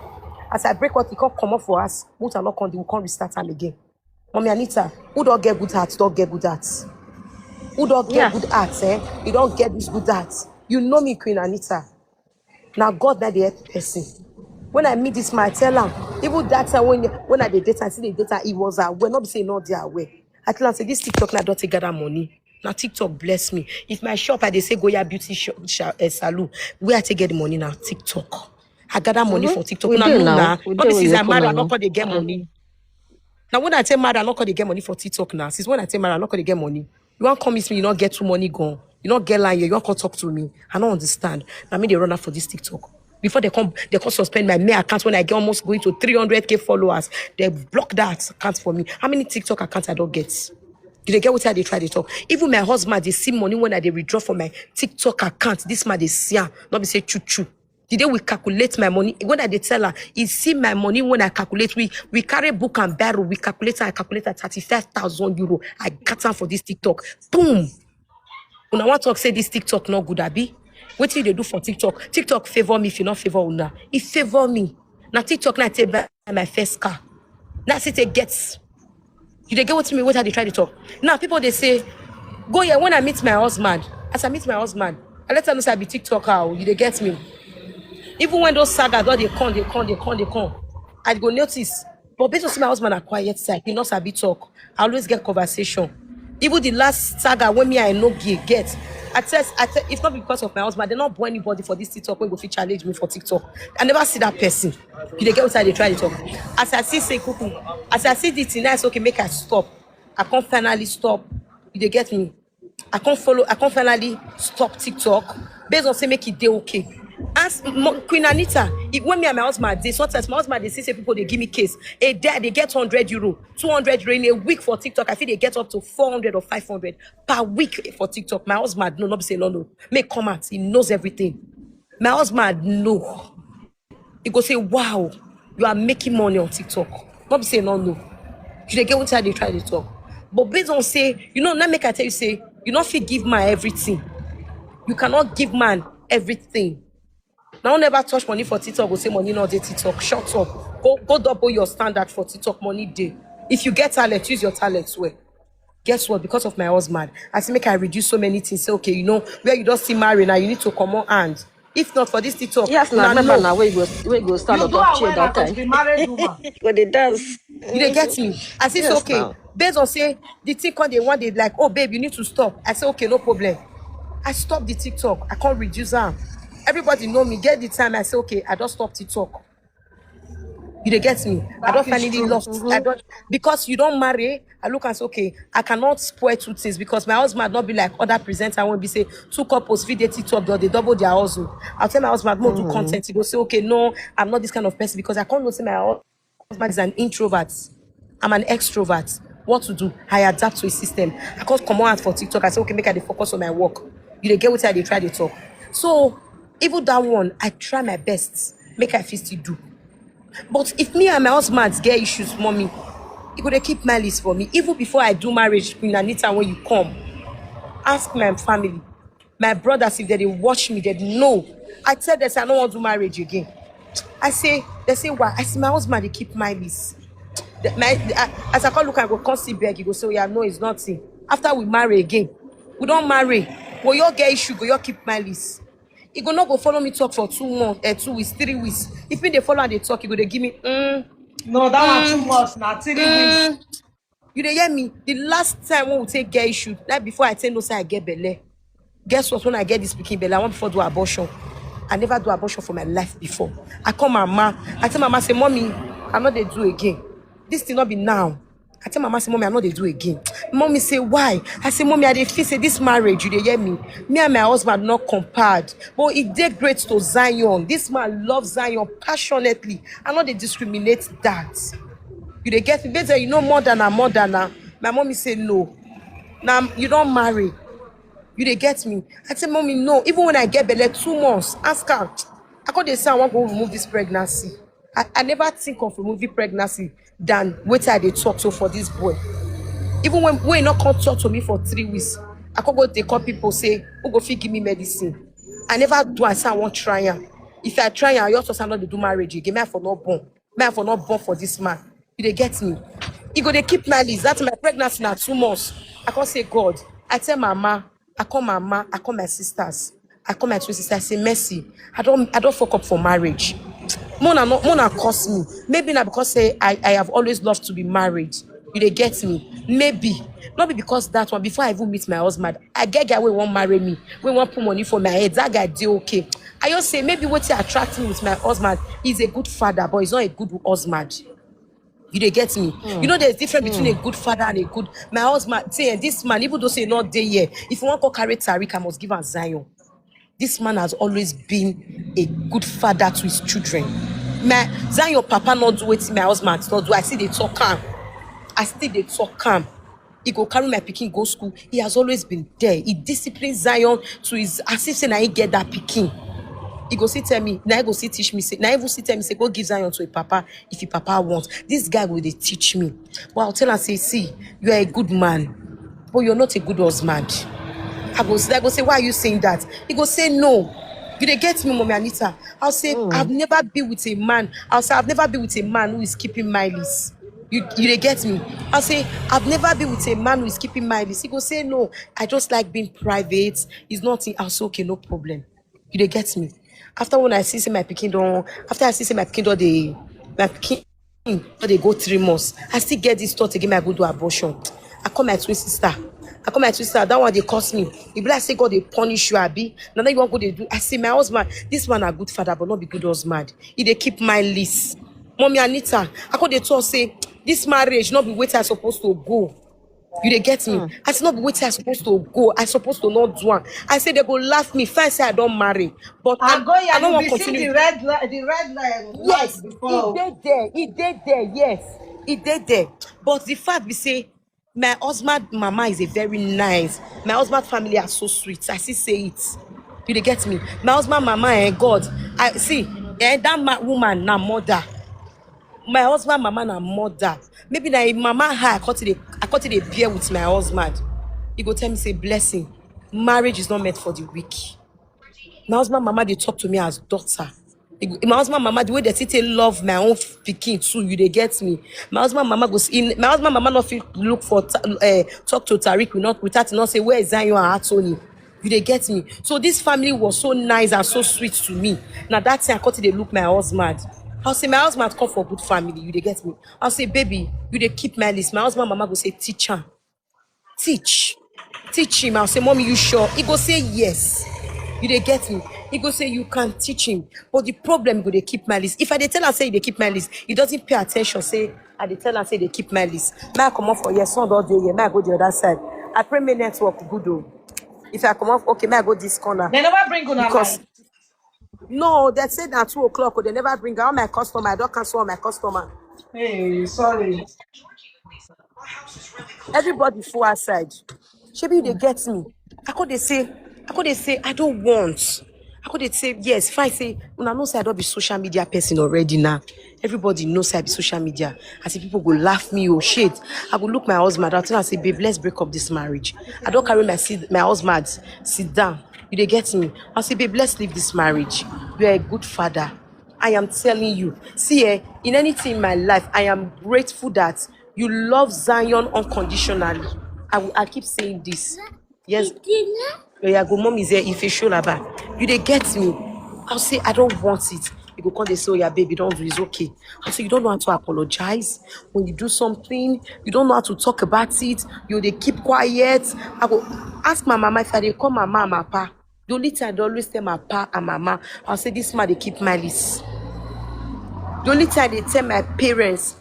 As I break up, he can't come up for us. But not come, we can't restart time again. Mommy Anita, who don't get good heart, don't get good heart. Who don't get good heart, You don't get this good heart. You know me, Queen Anita. Now God that the help person. When I meet this man, I tell him, even that time when I did data, I see the data, he was aware, not be saying not they aware. I tell him, say this TikTok now don't take gather money. Now TikTok bless me. If my shop, I they say Goya beauty salon, where I take get the money now? TikTok. I gather money for TikTok. We Now do no, now. We not do be where since you I'm come married, and I'm not know. going to get money. Now when I tell married, I'm not going to get money for TikTok now. Since when I tell married, I'm not going to get money. You want come with me, you not get too money gone. You not get line here, you want come talk to me. I don't understand. Now me they run out for this TikTok. Before they come suspend my mail account when I get almost going to 300k followers. They block that account for me. How many TikTok accounts I don't get? Did they get what they try to talk? Even my husband, they see money when I they withdraw from my TikTok account. This man they see, not be say choo choo. The day we calculate my money, when I they tell her, he see my money when I calculate. We carry book and barrel. We calculate and I calculate at 35,000 euro. I got her for this TikTok. Boom. When I want to talk, say this TikTok not good, Abi. What do they do for TikTok? TikTok favor me if you not favor una. It favor me. Now TikTok now take buy my first car. Now see take get. You dey get what me what they try to talk. Now people they say, Goya, when I meet my husband, as I meet my husband, I let them know say I be TikToker. You they get me. Even when those sagas they come, I go notice. But based on my husband are quiet side, he knows I be talk. I always get conversation. Even the last saga when me I know get. I tell, it's not because of my husband. They not born anybody for this TikTok when go fit challenge me for TikTok. I never see that person. You dey get outside, they try to talk. As I see say cuckoo, as I see the thing, I say okay, make I stop. I can't finally stop. You dey get me? I can't finally stop TikTok based on say make it day okay. Ask Queen Anita, when me and my husband, sometimes my husband, they say people, they give me case. A day, they get 100 euro, 200 euro in a week for TikTok. I feel they get up to 400 or 500 per week for TikTok. My husband, no, not be say no. Make comments, he knows everything. My husband, no. He go say, wow, you are making money on TikTok. Not be say no. You they get what they try to talk. But based on say, now make I tell you, say, you not fit give man everything. You cannot give man everything. Now never touch money for TikTok, go say money not dey TikTok. Shut up. Go double your standard for TikTok money day. If you get talent, use your talent well. Guess what? Because of my husband, I say make I reduce so many things. Say, okay, where you don't see marry now, you need to come on hand. If not for this TikTok, Yes, now remember now where you go stand You on go top chair away that to time. be married woman. When they dance. You dey get me? I say, Yes, okay. now. Based on say the TikTok they want, they like, oh babe, you need to stop. I say, okay, no problem. I stop the TikTok. I can't reduce them. Everybody know me. Get the time. I say, okay, I don't stop TikTok. You dey get me? I don't That is finally true. lost. I don't because you don't marry. I look and say, okay, I cannot spoil two things because my husband not be like other presenter. I won't be say two couples feed their TikTok, they double their hustle. I'll tell my husband more do content. He go say, okay, no, I'm not this kind of person because I can't go say my husband is an introvert. I'm an extrovert. What to do? I adapt to a system. I can't come out for TikTok. I say, okay, make I dey focus on my work. You dey get what I dey try to talk. So even that one, I try my best. Make I feel still do. But if me and my husband get issues, mommy, you gotta keep my list for me. Even before I do marriage, Queen Anita, when you come, ask my family, my brothers, if they watch me, they know. I tell them, say, I don't want to do marriage again. They say, why? I say, my husband, they keep my list. As I call look, I go come see beg, you go say, oh, yeah, no, it's nothing. After we marry again, we don't marry. Well, you get issue, go you keep my list. He go not go follow me talk for 2 months, 2 weeks, 3 weeks. If me they follow and they talk, he go they give me No, that one too much. Now 3 weeks. You dey hear me? The last time when we take get issue, like before I tell no say I get belle. Guess what? When I get this pikin belle, I want before do abortion. I never do abortion for my life before. I call mama. I tell mama, say, mommy, I know they do again. This thing not be now. I tell mama, say, mommy, I know they do again. Mommy say, why? I say, mommy, I dey feel say this marriage, you dey hear me? Me and my husband not compared. But it did great to Zion. This man loves Zion passionately. I know they discriminate that. You dey get me? Better, more than a mother now. My mommy say no. Now you don't marry. You dey get me? I say, mommy, no. Even when I get belle 2 months, ask her. I can't dey say I want to remove this pregnancy. I never think of removing pregnancy than wait till they talk to for this boy. Even when you not come talk to me for 3 weeks, I can't go they call people say, who go fit give me medicine. I never do I say I want try am. If I try am, you also say not to do marriage again. Me I for not born. Me I for not born for this man. You dey get me? He go they keep my list. That's my pregnancy now 2 months. I can't say God. I tell mama, I call my sisters. I call my two sisters. I say, mercy. I don't fuck up for marriage. Mona cost me. Maybe not because say I have always loved to be married. You dey get me? Maybe. Not be because that one. Before I even meet my husband, I get guy who won't marry me. We won't put money for my head. That guy did okay. I just say maybe what attract me with my husband is a good father, but he's not a good husband. You dey get me? There's difference between a good father and a good. My husband, say, this man, even though say not there yet, if you want to carry Tariq, I must give her Zion. This man has always been a good father to his children. My Zion papa not do wetin my husband not do. I see they talk calm. I still they talk calm. He go carry my pikin go school. He has always been there. He disciplines Zion to his as if say na he get that pikin. He go see tell me, now he go see teach me, say, now even see tell me, say, go give Zion to a papa if your papa wants. This guy will they teach me. But I'll tell her, say, see, you are a good man, but you're not a good husband. I go say, why are you saying that? He go say, no. You dey get me, Mommy Anita? I'll say I've never been with a man. I'll say I've never been with a man who is keeping mileage. You dey get me? I'll say I've never been with a man who is keeping mileage. He go say no. I just like being private. It's nothing. I'll say okay, no problem. You dey get me? After when I see say my pikin don, after I see say my pikin don dey, my pikin don dey go 3 months, I still get this thought again. I go do abortion. I call my twin sister. That one they cost me. If like say God they punish you, Abi. Now you want go they do. I say my husband, this man a good father, but not be good husband. He they keep my list. Mommy Anita, I could they talk say this marriage not be waiting I supposed to go. You they get me? I said not be waiting I supposed to go. I supposed to not do one. I say they go laugh me. First say I don't marry, but I don't want to continue. The red line. Yes, he did there. Yes, he did there. But the fact we say, my husband mama is a very nice. My husband family are so sweet. I still say it. You dey get me? My husband mama and God. I see. That woman na mother. My husband mama na mother. Maybe na mama her I cut it a beer with my husband. He go tell me say blessing. Marriage is not meant for the weak. My husband mama they talk to me as daughter. My husband mama the way they say love my own pikin too. You they get me. My husband mama goes in. My husband mama not feel look for talk to Tariq. We not without not say where is Zion and Atoni. You they get me. So this family was so nice and so sweet to me. Now that time I cut they look my husband. I'll say my husband come for good family. You they get me. I'll say baby you they keep my list. My husband mama go say teacher. Teach him. I'll say mommy you sure? He go say yes. You dey get me? He go say you can teach him, but the problem go they keep my list. If I dey tell her say they keep my list, he doesn't pay attention. Say I dey tell her say they keep my list. May I come off for yes, son all day here. May I go the other side. I pray my network good though. If I come off, okay, may I go this corner? They never bring on Because no, they said at 2 o'clock. They never bring all my customer. I don't cancel all my customer. Hey, sorry. Everybody full outside. Shebi they get me. I could they say I don't want. I could they say yes. If I say when I know say I don't be social media person already now. Everybody knows I be social media. I say people go laugh me oh shit. I go look my husband. I'll tell her I say babe let's break up this marriage. I don't carry my husband sit down. You they get me? I say babe let's leave this marriage. You are a good father. I am telling you. See in anything in my life I am grateful that you love Zion unconditionally. I keep saying this. Yes. Yeah, go mom is here if you show laba. You they get me. I'll say I don't want it. You go come they say, oh yeah, baby, don't do it's okay. I'll say you don't know how to apologize. When you do something, you don't know how to talk about it. You they keep quiet. I go ask my mama if I they call my mama and my papa. The only time I always tell my papa and mama, I'll say this man they keep my list. The only time they tell my parents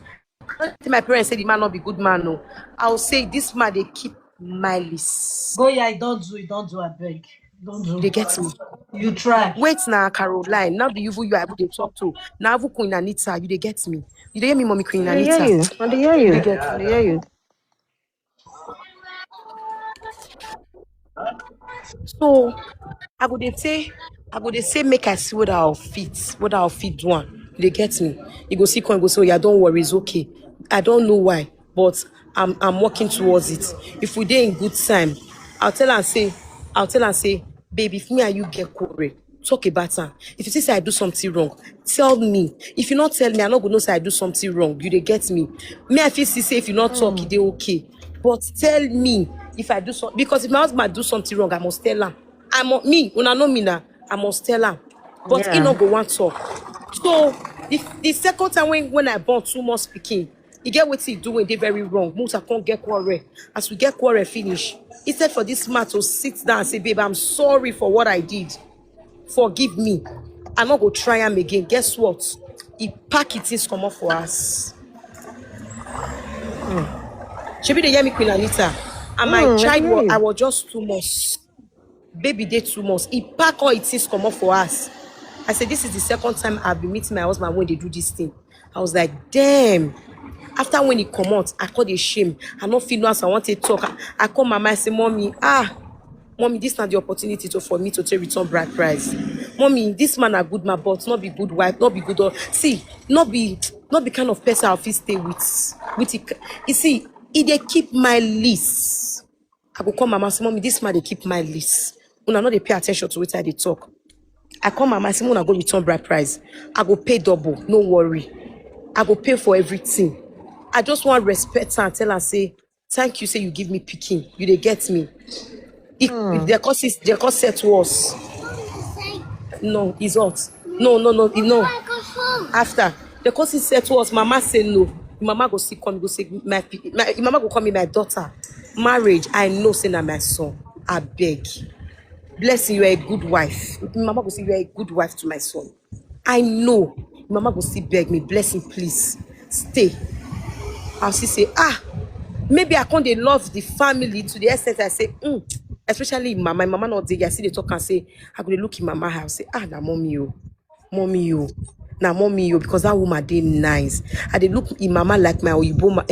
say the man not be good man, no. I'll say this man they keep my list. Goya, don't do, I beg. Don't do. They get me. You try. Wait now, Caroline. Now the you are able to talk to. Now Queen Anita, you they get me. You they hear me, mommy Queen I Anita. hear you. I hear you. They get I hear you. So I go they say make I see what I'll fit do one. They get me. You go see come go say, oh, yeah, don't worry, it's okay. I don't know why, but I'm working towards it. If we dey in good time, I'll tell her and say, baby, if me and you get quarrel, talk about her. If you say I do something wrong, tell me. If you not tell me, I'm not gonna say I do something wrong. You they get me. Me, I feel say if you not talk, they okay. But tell me if I do something, because if my husband do something wrong, I must tell her. When I know me now, I must tell her. But he not go want talk. So the second time when I born 2 months speaking, he get what he doing, they very wrong. Most can't get quarrel. As we get quarrel finish, he said for this man to sit down and say, babe, I'm sorry for what I did. Forgive me. I'm not go try him again. Guess what? He pack it is come up for us. She be the hear me, Queen Anita. And my child I was just 2 months. Baby day 2 months. He pack all it is come up for us. I said, this is the second time I've been meeting my husband when they do this thing. I was like, damn. After when he come out, I called a shame. I don't feel no as I want to talk. I call mama, I say, mommy, this is not the opportunity for me to take return bride price. Mommy, this man a good man, but not be good wife, not be good. See, not be kind of person I'll feel stay with it. You see, they keep my list. I go call mama, say, mommy, this man they keep my list. When I know they pay attention to it, I they talk. I call mama, I say, when I go return bride price, I go pay double, no worry. I go pay for everything. I just want respect her and tell her, say, thank you, say you give me picking. You they get me. If their cost set was no, it's hot. No. After the cost set was, mama say no. Mama go see come, go say my mama go call me my daughter. Marriage, I know say na my son. I beg. Blessing, you are a good wife. Mama go say you are a good wife to my son. I know. Mama go still beg me, blessing, please stay. I'll still say, maybe I can't love the family to the extent I say, especially mama, my mama not there. I see they talk and say, I go dey look in mama house, say, na mommy you, na mommy you, because that woman dey nice. I dey look in mama like my Oyibo,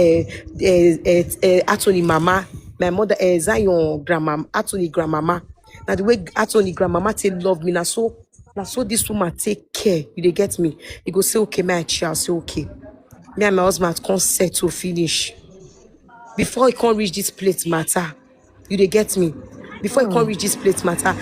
Atoni mama, my mother, Zion grandma, Atoni grandmama. Now the way Atoni grandmama take love me, now so this woman take care. You dey get me? You go say, okay, my child, say okay. Me and my husband can't settle finish. Before he can't reach this plate matter. You dey get me? Before he can't reach this plate matter.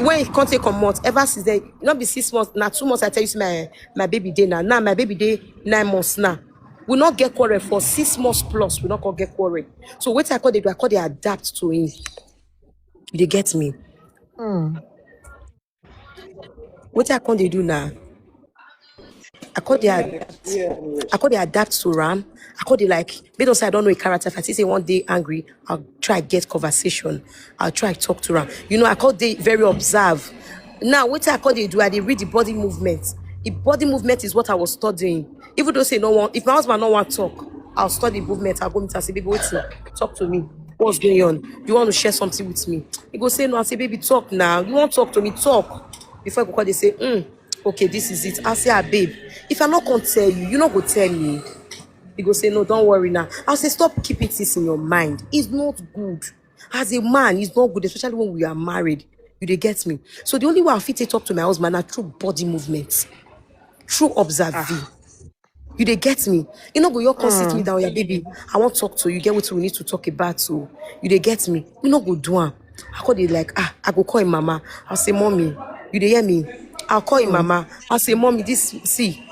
When he can't take a month, ever since then, not be 6 months, now 2 months, I tell you, see my baby day now. Now my baby day 9 months now. We not get quarrel for 6 months plus. We not gonna get quarrel. So what I call they do, I call they adapt to him. You dey get me? What I call they do now? I call they adapt to Ram. I call they like, they don't say I don't know a character. If I say one day angry, I'll try get conversation. I'll try talk to Ram. You know, I call they very observe. Now, what I call they do, I they read the body movement. The body movement is what I was studying. Even though say no one, if my husband no want talk, I'll study movement. I'll go meet and say, baby, wait, talk to me. What's going on? You want to share something with me? He go say no. I say, baby, talk now. You want to talk to me? Talk. Before I go call, they say, okay, this is it. I'll say, babe, if I'm not gonna tell you, you're not gonna tell me. He go say, no, don't worry now. I'll say, stop keeping this in your mind. It's not good. As a man, it's not good, especially when we are married. You dey get me? So the only way I fit talk to my husband are through body movements, through observing. You dey get me? You know, go you come sit me down, yeah, baby. I want to talk to you. Get what we need to talk about. So you dey get me? You know, go do am. I call it like, I go call him mama. I'll say, mommy, you dey hear me? I'll call him mama. I'll say, mommy, this see.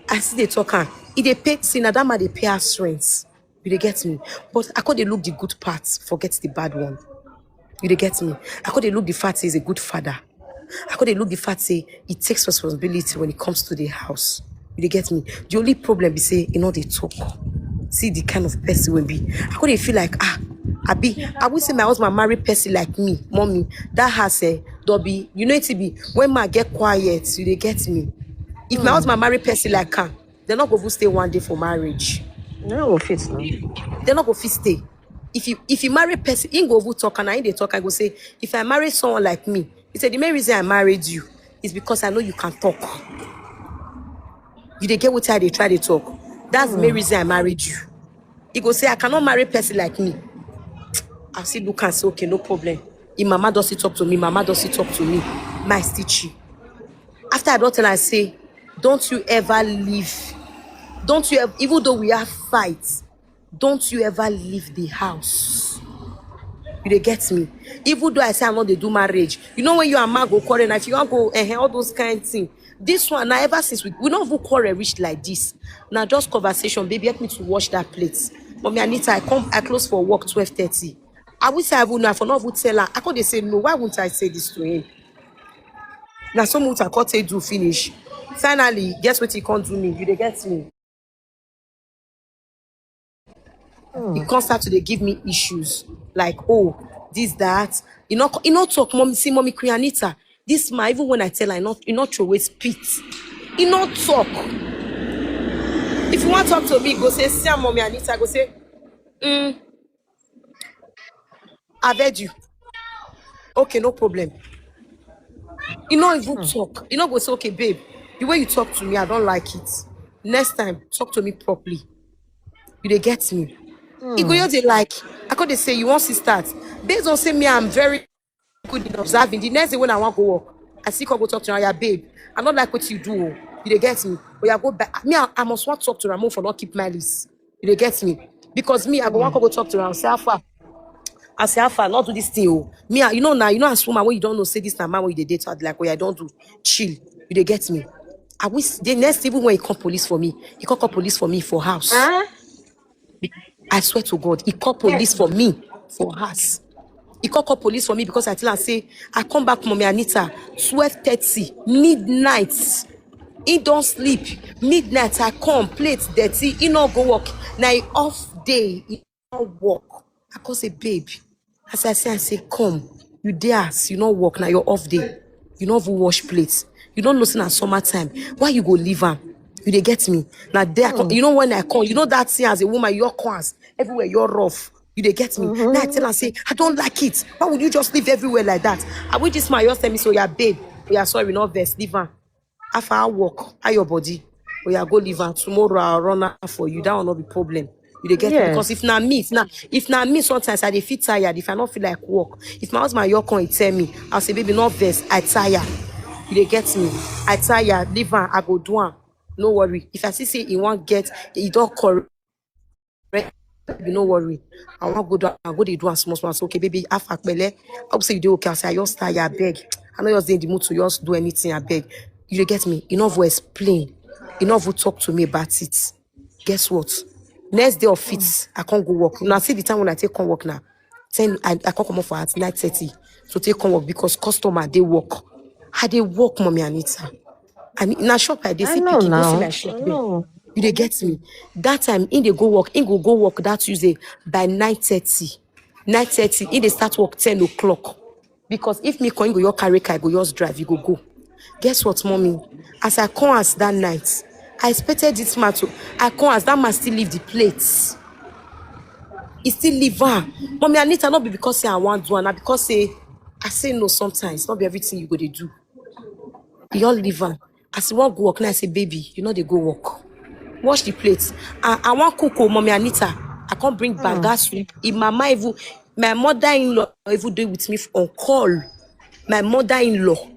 I see they talk and they pay, see now that man they pay us rents. You they get me? But I could they look the good parts, forget the bad one. You they get me? I could they look the fact say he's a good father. I could they look the fact say he takes responsibility when it comes to the house. You they get me? The only problem is say you know they talk. See the kind of person will be. I could they feel like I would say my husband marry person like me, mommy. That has a Dobby. You know it to be when man get quiet, you they get me. If my husband marry person like her, they're not going to stay one day for marriage. No fit now. They're not going to stay. If you marry person, in go talk and I they talk, I go say, if I marry someone like me, he said the main reason I married you is because I know you can talk. You they get what I they try to talk. That's the main reason I married you. He go say, I cannot marry person like me. I'll say, look and say, okay, no problem. If mama does it talk to me, mama does it talk to me. My stitchy. After I don't tell her, I say, don't you ever leave. Don't you ever, even though we have fights, don't you ever leave the house. You they get me? Even though I say I'm not they do marriage. You know when you and man go quarrel, and if you want go all those kind of things. This one, now ever since we not even quarrel reached like this. Now just conversation, baby, help me to wash that plate. Mommy Anita, I close for work 12:30. I would say I would know, for not would tell her. I could say no, why wouldn't I say this to him? Now some would I can't say do finish. Finally, guess what he can't do me? You they get me? He can't start to they give me issues like, oh, this, that. You know, talk, mommy, see, mommy, Queen Anita. This man, even when I tell her, you not throw away spit. He not talk. If you want to talk to me, go say, see, mommy Anita, go say, I've heard you. Okay, no problem. You know, even talk. You know, go say, okay, babe, the way you talk to me, I don't like it. Next time, talk to me properly. You they get me? You go, they like, I could they say, you want to start. Based on say me, I'm very good in observing. The next day when I want to go work, I see go talk to her, yeah, babe, I don't like what you do. You they get me? But you go back. Me, I must want to talk to Ramon for not keep my list. You they get me? Because me, I go want to go talk to her and say, how far? I say, how far, not do this thing. Oh. Me, you know now, as woman, when you don't know, say this now, man, when you date, I'd like, I don't do, chill. You they get me. I wish the next even when he call police for me, he call police for me for house. I swear to God, he call police for me for house. He call police for me because I tell her, say, I come back, Mommy Anita, 12:30, midnight. He don't sleep. Midnight, I come, plate dirty, he not go work. Now he off day, he don't work. I call say, babe. As I say, come. You dare, you not work, now you're off day. You not even wash plates. You don't listen at summertime. Why you go leave her? You they get me? Now there, you know when I come, you know that thing as a woman, you're cons everywhere, you're rough. You they get me? Now I tell her, say, I don't like it. Why would you just live everywhere like that? I will just my yours tell me, so yeah, babe. Yeah, sorry, not vest, leave her. After I walk, how your body? Oh yeah, go leave her. Tomorrow I'll run her for you. That will not be problem. You they get me? Because if not me, if not me, sometimes I dey feel tired. If I don't feel like work, if my husband your come, he tell me, I'll say, baby, not vest. I tire. You they get me? I tire. Leave her. I go do her. No worry. If I see say he won't get, he don't correct. No worry. I want go do. I go dey do a small. So okay, baby. After pele, I will say you do okay. I say I just tired. I beg. I know you're in the mood to just do anything. I beg. You dey get me? Enough will explain. Enough will talk to me about it. Guess what? Next day of it, I can't go work. Now see the time when I take come work now. 10, I can't come up for at 9:30 to take come work because customer they work. How they work, Mommy Anita? I mean, in a shop like this, I see know picky, go see now. my shop. I know. You they get me? That time in they go work, in go work that Tuesday by 9:30. 9:30, in they start work 10 o'clock. Because if me can go your carry car, I go just drive, you go. Guess what, mommy? As I come as that night, I expected this man to. I come as that man still leave the plates. He still leave her. Mommy, I need to not be because say I want to, and because say I say no sometimes. Not be everything you go to do. You all leave her. As you want go work, now I say, baby, you know they go work. Wash the plates. I want cook, Mommy Anita. I can't bring banga soup. If my mother-in-law even do it with me on call. My mother-in-law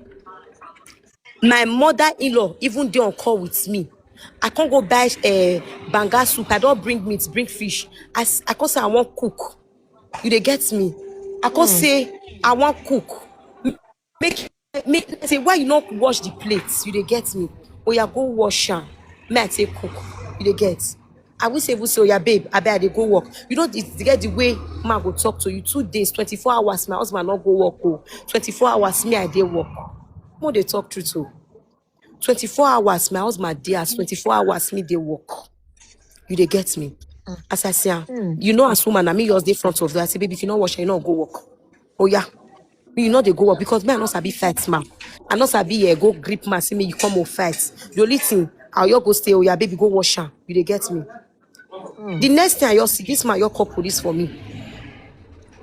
even dey on call with me. I can't go buy banga soup. I don't bring meat, bring fish. I can't say I want cook. You dey get me? I can't say I want cook. Make say why you not wash the plates? You dey get me? Oh yeah, go wash am. May I take cook? You dey get? I will say, oh yeah, babe, I bet they go work. You know, get the way man go talk to you. 2 days, 24 hours, my husband not go work. Oh, 24 hours, me I dey work. More they talk true too. 24 hours, my husband dey as 24 hours, me they work. You they get me? As I say, you know, as woman, I mean, yours dey front of you. I say, baby, if you not wash, you not go work. Oh yeah. You know they go up because me I not sabi fight man. I not sabi go grip man. See me you come or fight. The only thing I'll you go stay. Oh yeah, baby, go wash her. You they get me? The next thing I see this man you call police for me.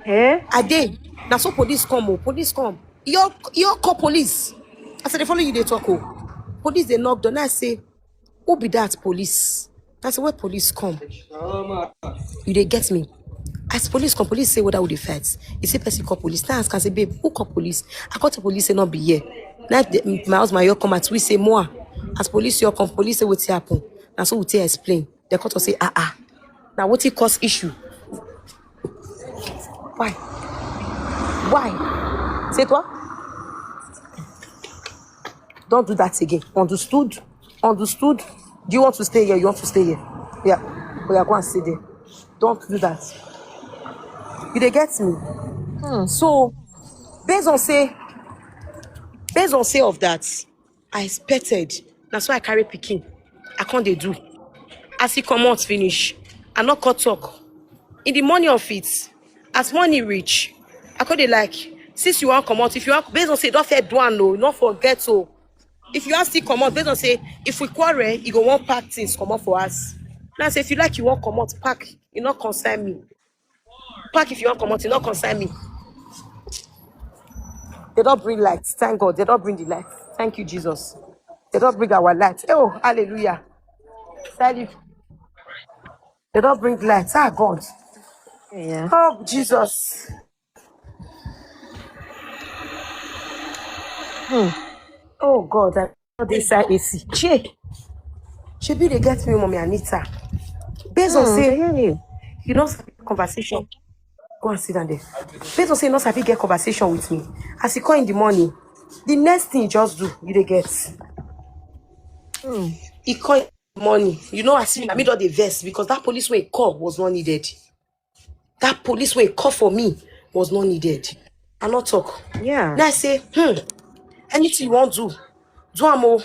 I did. Now so police come. Oh, police come. You call police. I said they follow you. They talk. Oh, police they knock down. I say, who be that police? I said where police come? You they get me? As police come, police say what I would fight. You say person call police. Now ask and say, babe, who call police? I call the police say not be here. Now my husband you come at we say more. As police you come, police say what happen. Now so we tell explain. The court will say Now what it cause issue? Why? Say what? Don't do that again. Understood? Do you want to stay here? You want to stay here? Yeah. We are going to stay there. Don't do that. You they get me? So based on say of that, I expected. That's why I carry picking. I can't they do. As he come out finish, I not cut talk. In the money of it, as money reach, I could like, since you want come out, if you want based on say don't fair do no, not forget so. If you want still come out, based on say if we quarrel, you go want pack things come out for us. Now say if you like you want come out, pack, you not concern me. Pack if you want come out, you not concern me. They don't bring light. Thank God. They don't bring the light. Thank you, Jesus. They don't bring our light. Oh, hallelujah. They don't bring light. God. Yeah. Oh, Jesus. Oh, God. I know they say AC. She be they get me, Mommy Anita. Based on say, I hear you. you don't have conversation. Go and sit down there. Based on say not happy get conversation with me. As he call in the morning, the next thing he just do, you dey get. He call in the morning. You know, I see I made all the vest because that police way call was not needed. That police way call for me was not needed. I not talk. Yeah. Now I say, anything you want do am.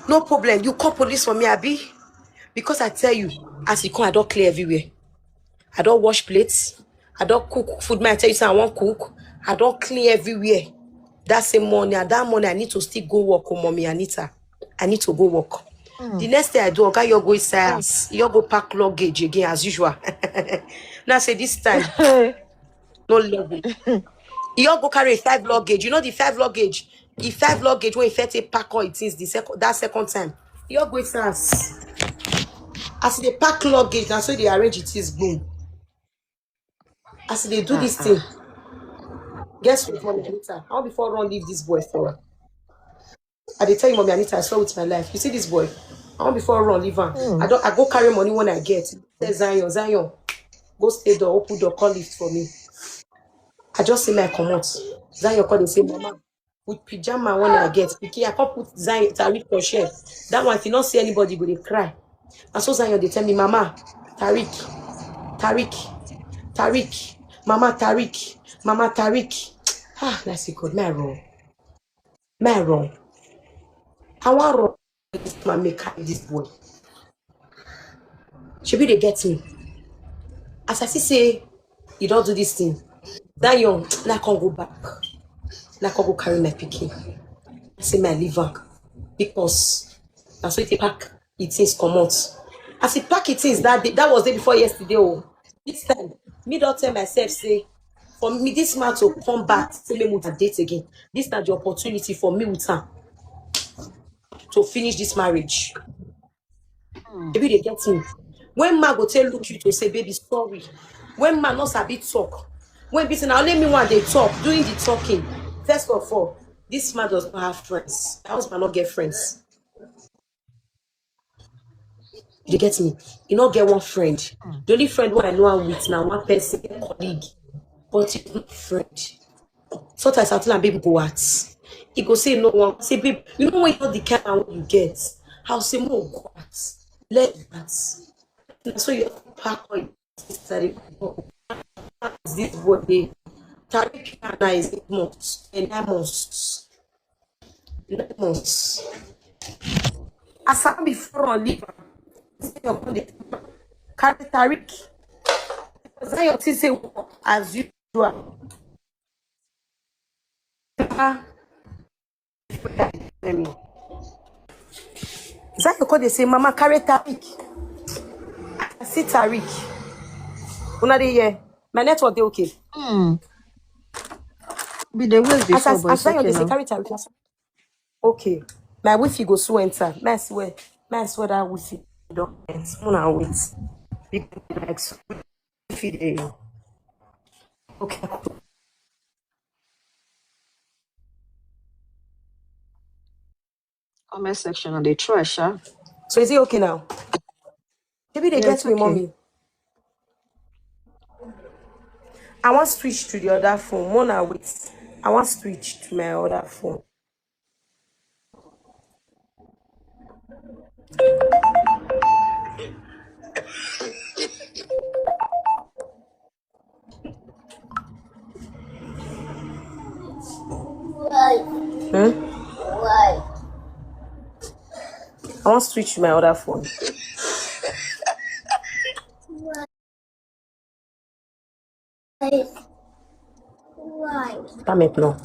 No problem. You call police for me, Abi. Because I tell you, as you come, I don't clear everywhere. I don't wash plates. I don't cook food. I tell you, say I want cook. I don't clean everywhere. That same morning, at that morning, I need to still go work, mommy Anita. I need to go work. The next thing I do, okay, you go inside, you go pack luggage again as usual. Now I say this time, no level. You go carry 5 luggage. You know the 5 luggage. The 5 luggage when you first pack all it is that second time. You go inside. As they pack luggage, that's why they arrange it is boom. As they do this thing, guess what, Mommy Anita? How before run leave this boy for? I dey tell you, Mommy Anita, I saw with my life. You see this boy? I want before run leave him. I go carry money when I get. Say Zion, go stay door, open door, call lift for me. I just say my come out. Zion call and say, Mama, with pyjama when I get. Picky, I can't put Zion Tariq for share. That one, if you don't see anybody, go they cry. And so Zion, they tell me, Mama, Tariq, Mama Tariq. Ah, that's it, good. My wrong. I want wrong. This man make carry this boy. Should be they get me. As I see say, you don't do this thing. That young, I can't go back. I can't go carry my picking. I say my liver. Because that's why they pack it things come out. As he pack it things that day, that was day before yesterday. Oh, this time, me don't tell myself, say, for me, this man to come back, say me with a date again. This is the opportunity for me with her to finish this marriage. Maybe they get me. When man go tell look you to say, baby, sorry. When man not sabi talk. When busy now let me one they talk, doing the talking. First of all, this man does not have friends. My husband not get friends. You get me? You not get one friend. The only friend what I know I'm with now, one person, colleague. But it's not friend. Sometimes I tell him, baby, go out. He go say no one. Say, babe, you know when you know the kind of you get. I'll say, no, go out. Let that. So you pack on this body. Tariq Kana is 8 months and 9 months. 9 months. As I before on leave, carry Tariq. Zion say as usual. Zion call they say, Mama, carry Tariq. I see Tariq. Una dey here. My network dey okay. Be the ways before, but As it's Zion okay they say, now. carry Tariq. Okay. My Wi-Fi go so enter. May I swear that Wi-Fi don't end. Una wait. Big like Wi-Fi dey. Okay. Comment section and they try, sha. So is it okay now? Maybe they Yeah, get it's me, okay. mommy. I want switch to the other phone. Mona, wait. I want switch to my other phone. I want switch to my other phone. Pas maintenant.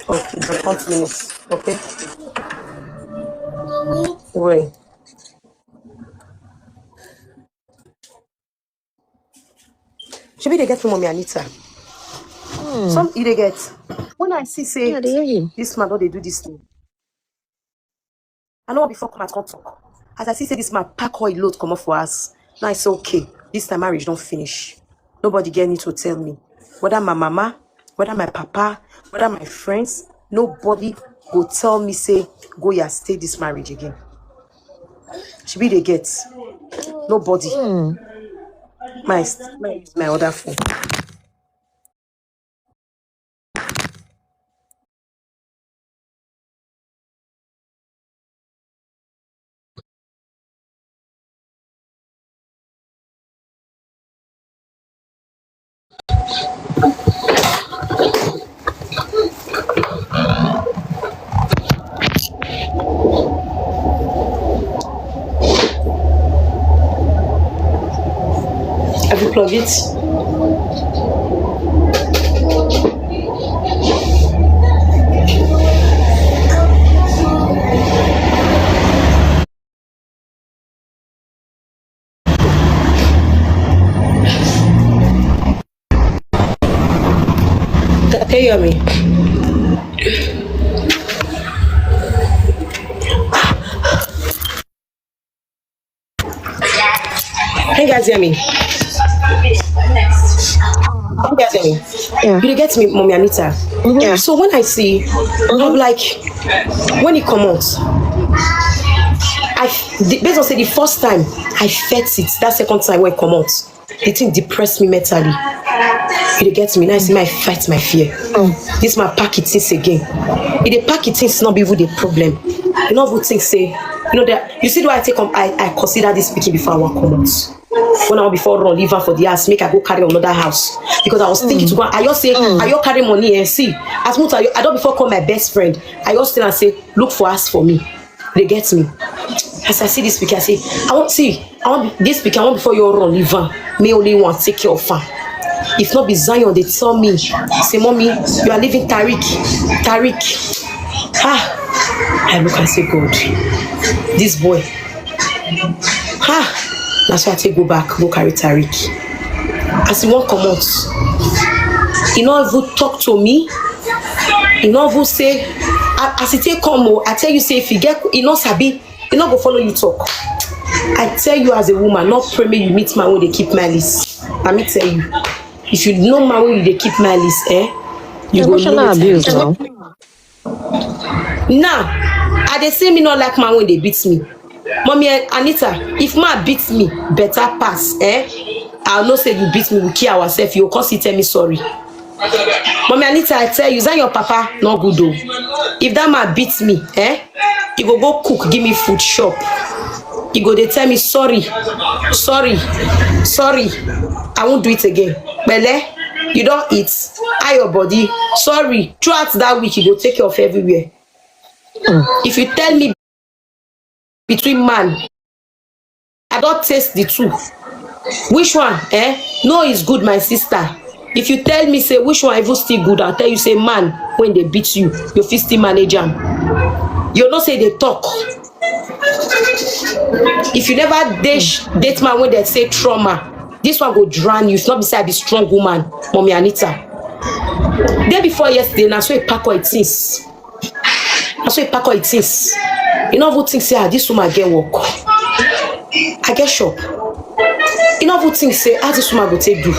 Okay, dans 30 minutes. Okay? Oui. Should be they get from Mommy Anita. Some they get. When I see say Yeah, they hear you. this man don't they do this thing. I know before come and talk. As I see say this man pack all load come off for us. Now I say okay. This time marriage don't finish. Nobody get need to tell me. Whether my mama, whether my papa, whether my friends, nobody go tell me say Goya stay this marriage again. Should be they get. Nobody. my other phone. Have you plugged it? Can you hear me? Can you guys hear me? Can you guys hear me? Yeah. You get me, Mommy Anita? Yeah. So when I see, I'm like, when it comes based on say the first time I felt it, that second time when it come out, the thing depressed me mentally. You get me? Now I see my fight my fear. This my pack it things again. If the pack it things not be even the problem. You know what things say, you know that you see why I consider this speaking before I want come out. When I want before run leave her for the house, make I go carry another house. Because I was thinking to go, I just say, I just carry money and see. As much as I don't before call my best friend, I just tell and say, look for us for me. They get me. As I see this speaker, I say, I want this speaker, I want before you run leave her. May only want take care of her. If not be Zion, they tell me, say, mommy, you are leaving Tariq. I look and say, God, this boy. That's why I take go back, go carry Tariq. As he won't come out, he not even talk to me. He not even say, as he take come, I tell you, say, if he get, he not sabi, he not go follow you talk. I tell you as a woman, not pray me you meet man when they keep my list. Let me tell you, if you know man when they keep my list, you Emotional go know abuse now. Now, I they say me not like man when they beat me. Mommy Anita, if man beats me, better pass, I'll not say you beat me, we kill ourselves, you cause tell me sorry. Mommy Anita, I tell you, is that your papa not good though? If that man beats me, he go cook, give me food shop. He go they tell me sorry, I won't do it again. Bele, you don't eat, your body, sorry. Throughout that week, you go take care of everywhere. If you tell me between man, I don't taste the two. Which one? No, is good, my sister. If you tell me say which one even still good, I'll tell you say man when they beat you, you fit still manage them. You not say they talk. If you never date man when they say trauma, this one go drown you. If not beside be strong woman, Mommy Anita. Day before yesterday, na so a pack of it is. You know who think say this woman get work. I get shop. You know who think say this woman go take do.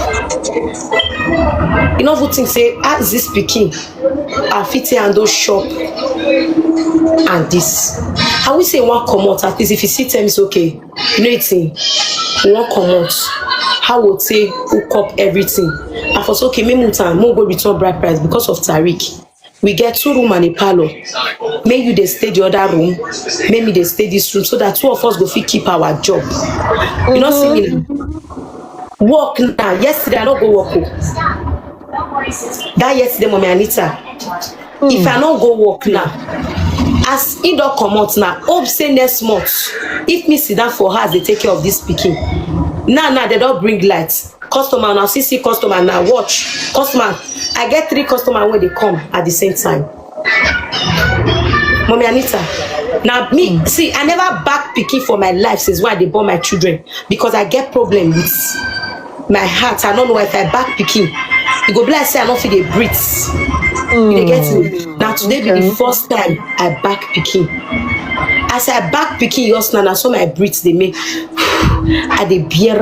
You know who think say is this pikin I fit and those shop and this. I will say one come out at least if you see tell me it's okay. You know it's one come out. How would say hook up everything? I was okay, me mutan, mo go return bride price because of Tariq. We get 2 room and a parlor. May you they stay the other room, maybe they stay this room so that 2 of us go fit keep our job. You know see me work now. Yesterday I don't go work. That yesterday, Mommy Anita. If I don't go work now, as it don't come out now, hope say next month, if me sit down for her, they take care of this speaking. Now they don't bring lights. Customer now, see customer now, watch. Customer, I get 3 customers when they come at the same time. Mommy Anita. Now me, see, I never back picking for my life since when they born my children because I get problem with my heart. I don't know if I back picking. You go be like say I don't feel they breathe. You get me? Now today be the first time I back picking. As I back picking yours now, I saw my breath they make. I dey bear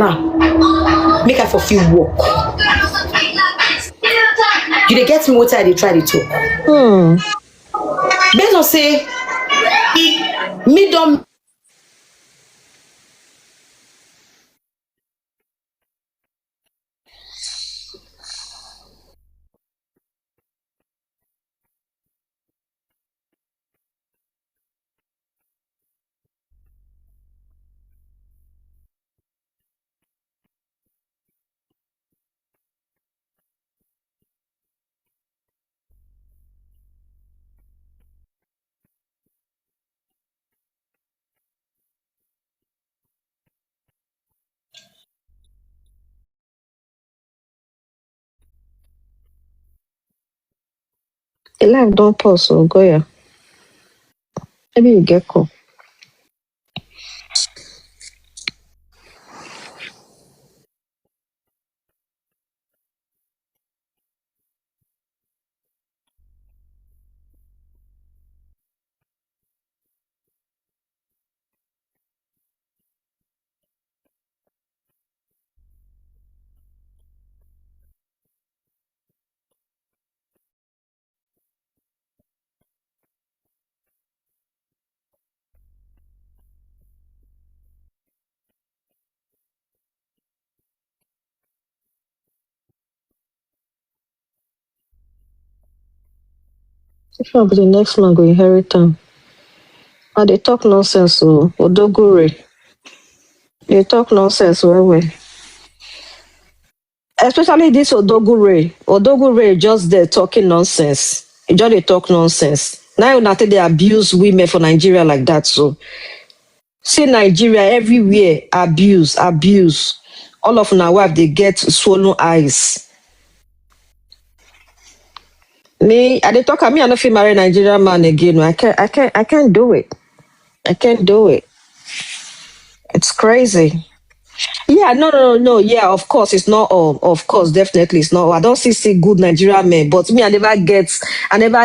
make I for feel walk. You dey get me what I dey try to talk. Based on say me don't The life don't pause, so Goya. Maybe you get call. If not be the next one go inherit them. And they talk nonsense, so Odogure. They talk nonsense well. Especially this Odogure. Odogure just there talking nonsense. He just they talk nonsense. Now you think they abuse women for Nigeria like that. So see Nigeria everywhere abuse. All of our wife they get swollen eyes. Me, I dey talk. I don't feel marry Nigerian man again. I can't do it. I can't do it. It's crazy. Yeah, no. Yeah, of course, it's not all. Of course, definitely, it's not all. I don't see good Nigerian men, but me, I never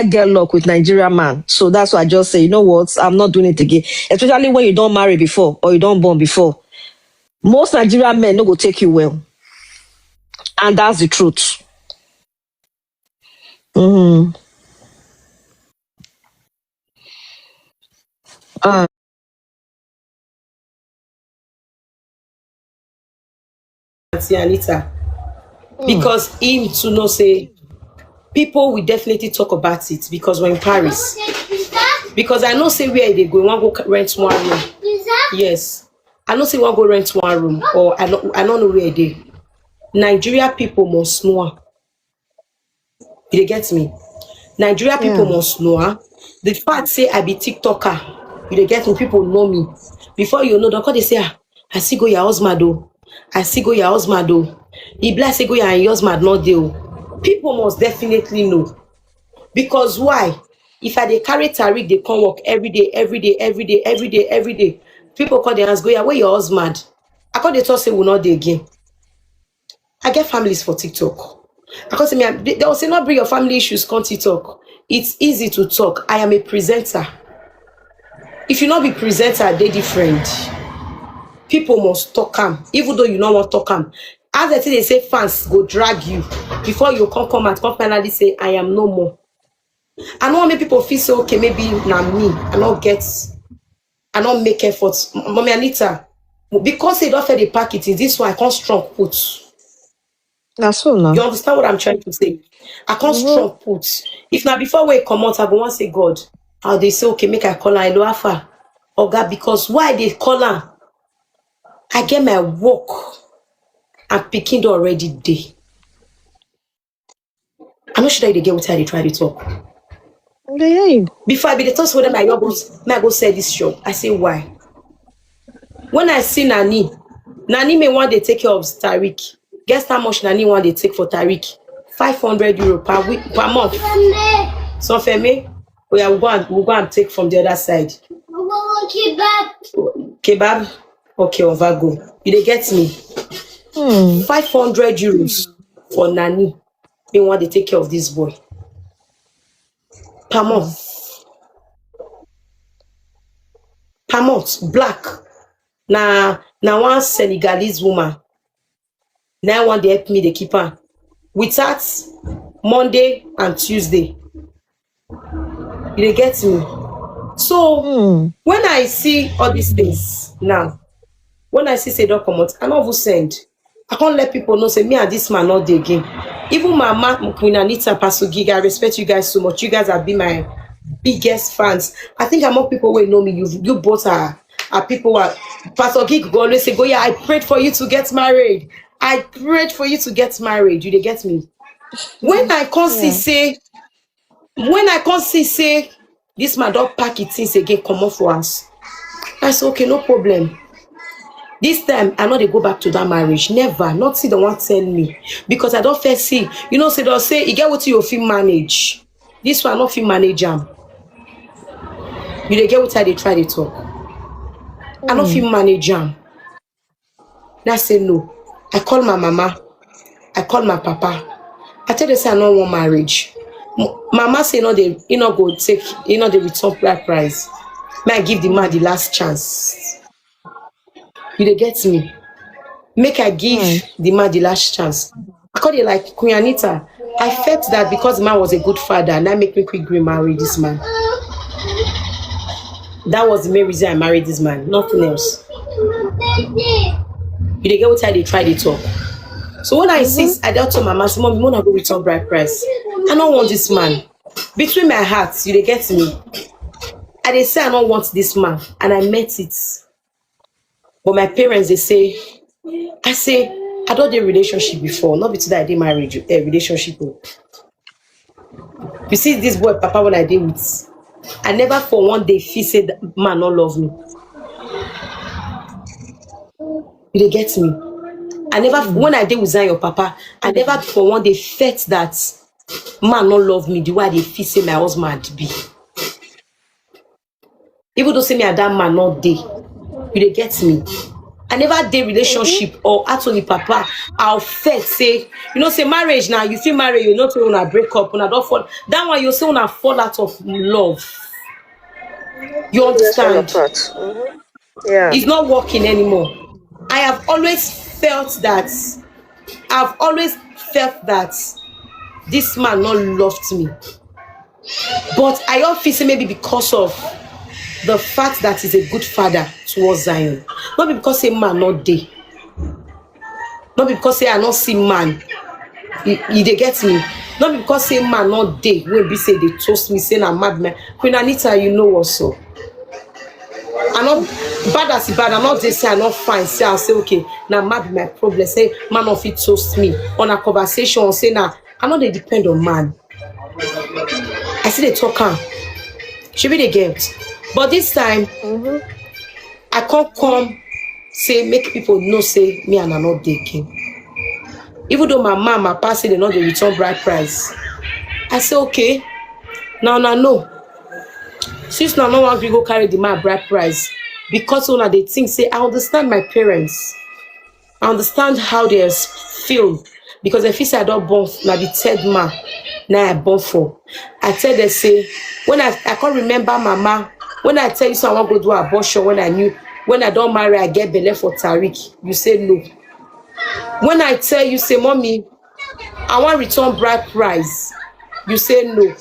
get luck with Nigerian man. So that's why I just say, you know what, I'm not doing it again. Especially when you don't marry before or you don't born before. Most Nigerian men no go take you well, and that's the truth. Mm-hmm. Auntie Anita, because him to know say people will definitely talk about it because we're in Paris. Because I know say where they go, want go rent one room. Yes, I know say want go rent one room, or I don't know where they. Nigeria people must know. You get me? Nigeria people must know. The fact say I be TikToker, you get me? People know me. Before you know, they say, I see go your husband though. I see go your husband though. He bless say go your husband not there. People must definitely know. Because why? If I dey carry Tariq, they come work every day. People call their hands, go, yeah, where your husband? I call the talk say we not there again. I get families for TikTok. I call say me, they will say not bring your family issues, come TikTok. It's easy to talk. I am a presenter. If you not be presenter, they different. People must talk them, even though you don't want to talk them. As they say fans go drag you before you come and come finally say I am no more. I don't want make people feel so okay, maybe now me. I don't make efforts. Mommy Anita, because they don't feel the packaging, this one I can't strong put. That's so now. You understand what I'm trying to say? I can't strong put. If now before we come out, I go want say God. How they say okay, make I call her Eloafa. Or God, because why they call her? I get my work and picking already day. I'm not sure that they get what I try to talk. Yeah. Before I be the toss with them, I go sell this shop. I say why? When I see Nani may want to take care of Tariq. Guess how much Nani want to take for Tariq? 500 euro per week per month. So for me, we'll go and take from the other side. Kebab? Okay, over go. You dey get me? 500 euros for Nani. They want to take care of this boy. Per month. Per month. Black. Now one Senegalese woman. Now one they help me, they keep her. We start Monday and Tuesday. You dey get me? So when I see all these things now, when I see say don't come out, I don't even send. I can't let people know say me and this man not there again. Even my mom, Queen Anita, Pastor Gig, I respect you guys so much. You guys have been my biggest fans. I think among people will know me. You both are people who are Pastor Gig go always say, Goya, I prayed for you to get married. I prayed for you to get married. You dey get me? When I can't see say this man don't pack it things again, come off for us. I say okay, no problem. This time I know they go back to that marriage. Never, not see the one tell me. Because I don't first see, say they'll say you get what you feel manage. This one not fit manage am. You dey get what they try to talk. I not fit manage am. Now I say no. I call my mama. I call my papa. I tell them say I don't want marriage. Mama say no, they not go take, the return price. May I give the man the last chance. You dey get me? Make I give the man the last chance. I call it like Queen Anita. I felt that because the man was a good father, and that make me quick marry this man. That was the main reason I married this man, nothing else. You dey get what they try to talk. So when I insist, I tell my mama, Mom, you wanna go return bride price. I don't want this man. Between my hearts, you dey get me. I dey say I don't want this man, and I met it. But my parents, I say, I don't do relationship before, not between that I did marriage, relationship. You see this boy, Papa, when I did with, I never for one day feel say that man not love me. You dey get me? I never, when I did with your Papa, I never for one day felt that man not love me the way they feel say my husband be. Even though say me and that man not day, you dey get me? I never did relationship or actually Papa, I'll felt say, say marriage now, you feel married, you not say when I break up, when I don't fall. That one you say when I fall out of love. You understand? Yeah. It's not working anymore. I have always felt that this man not loved me. But I don't feel say maybe because of the fact that he's a good father towards Zion. Not because say man not day. Not because say I not see man. They get me. Not because say man not day. When be say they toast me saying I'm mad man. Queen Anita, you know what so. I'm not bad as bad. I'm not just say I'm not fine. Say I'll say okay. Now mad my problem. Say man of it toast me on a conversation. Or say now I'm not they depend on man. I see they talk on. Should be the get. But this time I can't come say make people know say me and I'm not dating. Even though my mom, my papa say they not the return bride price. I say okay. Now no. Since now no one will go carry the man bride price because when they think say I understand my parents. I understand how they feel because if you say I don't born now the third man now I born for. I tell them say when I can't remember mama when I tell you so I want to go do abortion when I don't marry I get belle for Tariq you say no. When I tell you say mommy I want return bride price you say no.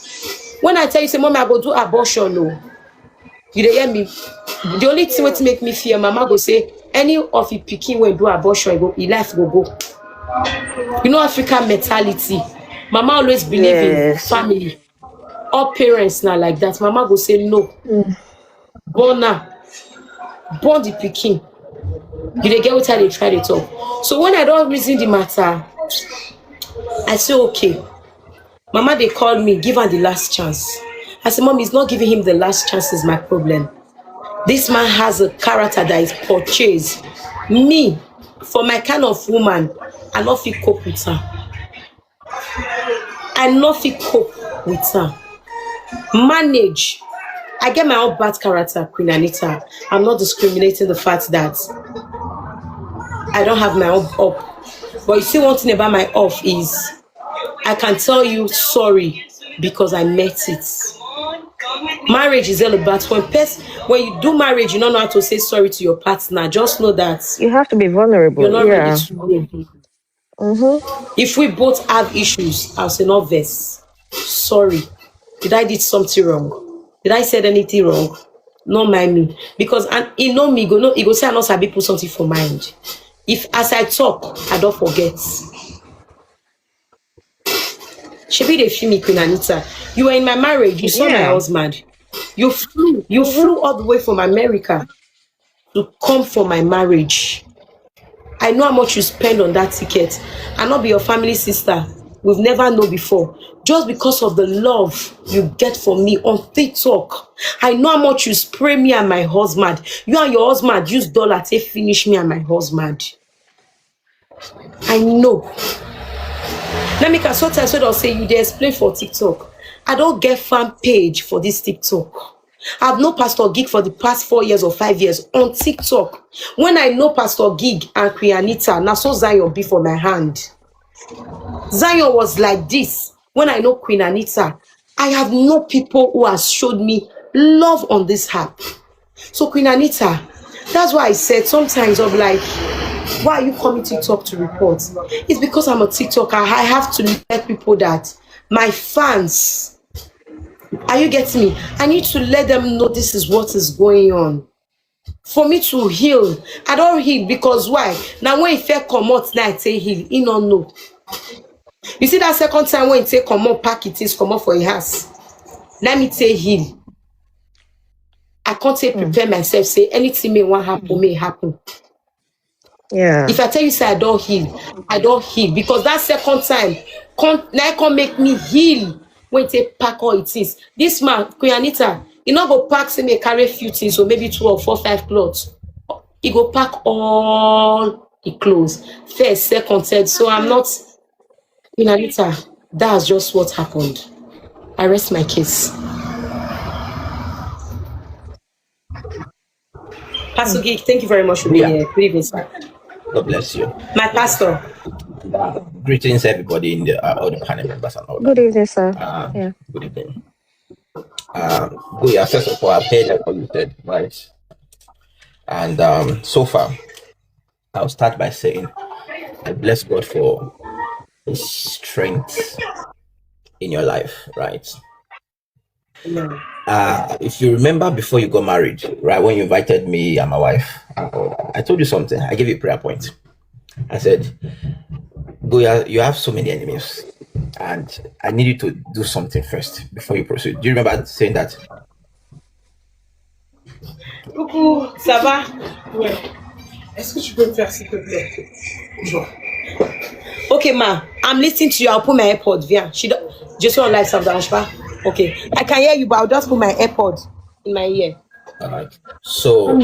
When I tell you say mommy I go do abortion no. You dey hear me? The only thing what make me fear mama go say any of the pikin will do abortion your life go go. You know African mentality. Mama always believe in family. All parents now like that. Mama go say no. Born the pikin. You dey get what they try to talk. So when I don't reason the matter, I say okay. Mama they call me, give her the last chance. I said, Mom, it's not giving him the last chance is my problem. This man has a character that is purchased. Me, for my kind of woman, I not feel cope with her. I not feel cope with her. Manage. I get my own bad character, Queen Anita. I'm not discriminating the fact that I don't have my own up. But you see one thing about my off is I can tell you sorry because I met it. Marriage is all about when you do marriage, you don't know how to say sorry to your partner. Just know that You have to be vulnerable. you're not Yeah. ready to go. If we both have issues, I'll say no verse. Sorry. Did I did something wrong? Did I said anything wrong? Not mind me. Because he know me, he go say I not sabi put something for mind. If as I talk, I don't forget. She be the film Queen Anita. You were in my marriage, you saw my husband. You flew all the way from America to come for my marriage. I know how much you spend on that ticket. I not be your family sister. We've never known before. Just because of the love you get from me on TikTok. I know how much you spray me and my husband. You and your husband use dollar to finish me and my husband. I know. Let me sometimes when I'll say you they explain for TikTok. I don't get fan page for this TikTok. I've known Pastor Gig for the past 4 years or 5 years on TikTok. When I know Pastor Gig and Queen Anita, now so Zion be for my hand. Zion was like this. When I know Queen Anita, I have known people who have showed me love on this app. So Queen Anita, that's why I said sometimes I'm like, why are you coming to TikTok to report? It's because I'm a TikToker. I have to let people that my fans, are you getting me? I need to let them know this is what is going on. For me to heal, I don't heal because why? Now when it felt come out, now I say heal. He don't know. You see that second time when it say come out, pack it is come out for a house. Let me say heal. I can't say prepare myself. Say anything may want happen may happen. Yeah. If I tell you say I don't heal because that second time can't make me heal when they pack all it is. This man, Queen Anita, he not go pack say me carry few things or maybe 2 or 4, 5 clothes. He go pack all the clothes. First, second, third. So I'm not Queen Anita. That's just what happened. I rest my case. Pastor Geek, thank you very much for being here. Good evening, sir. God bless you. My pastor. Greetings, everybody in the all the panel members and all that. Good evening, sir. Yeah. Good evening. Goya, first of all, I've heard what you said, right? And so far, I'll start by saying I bless God for His strength in your life, right? If you remember before you got married, right, when you invited me and my wife, I told you something. I gave you a prayer point. I said, Goya, you have so many enemies, and I need you to do something first before you proceed. Do you remember saying that? Coucou, ça va? Ouais. Est-ce que tu peux me faire s'il te plaît? Bonjour. Okay, ma, I'm listening to you. I'll put my AirPod. Viens. Je suis en live, ça vous dérange pas? Okay. I can hear you, but I'll just put my AirPod in my ear. All right. So,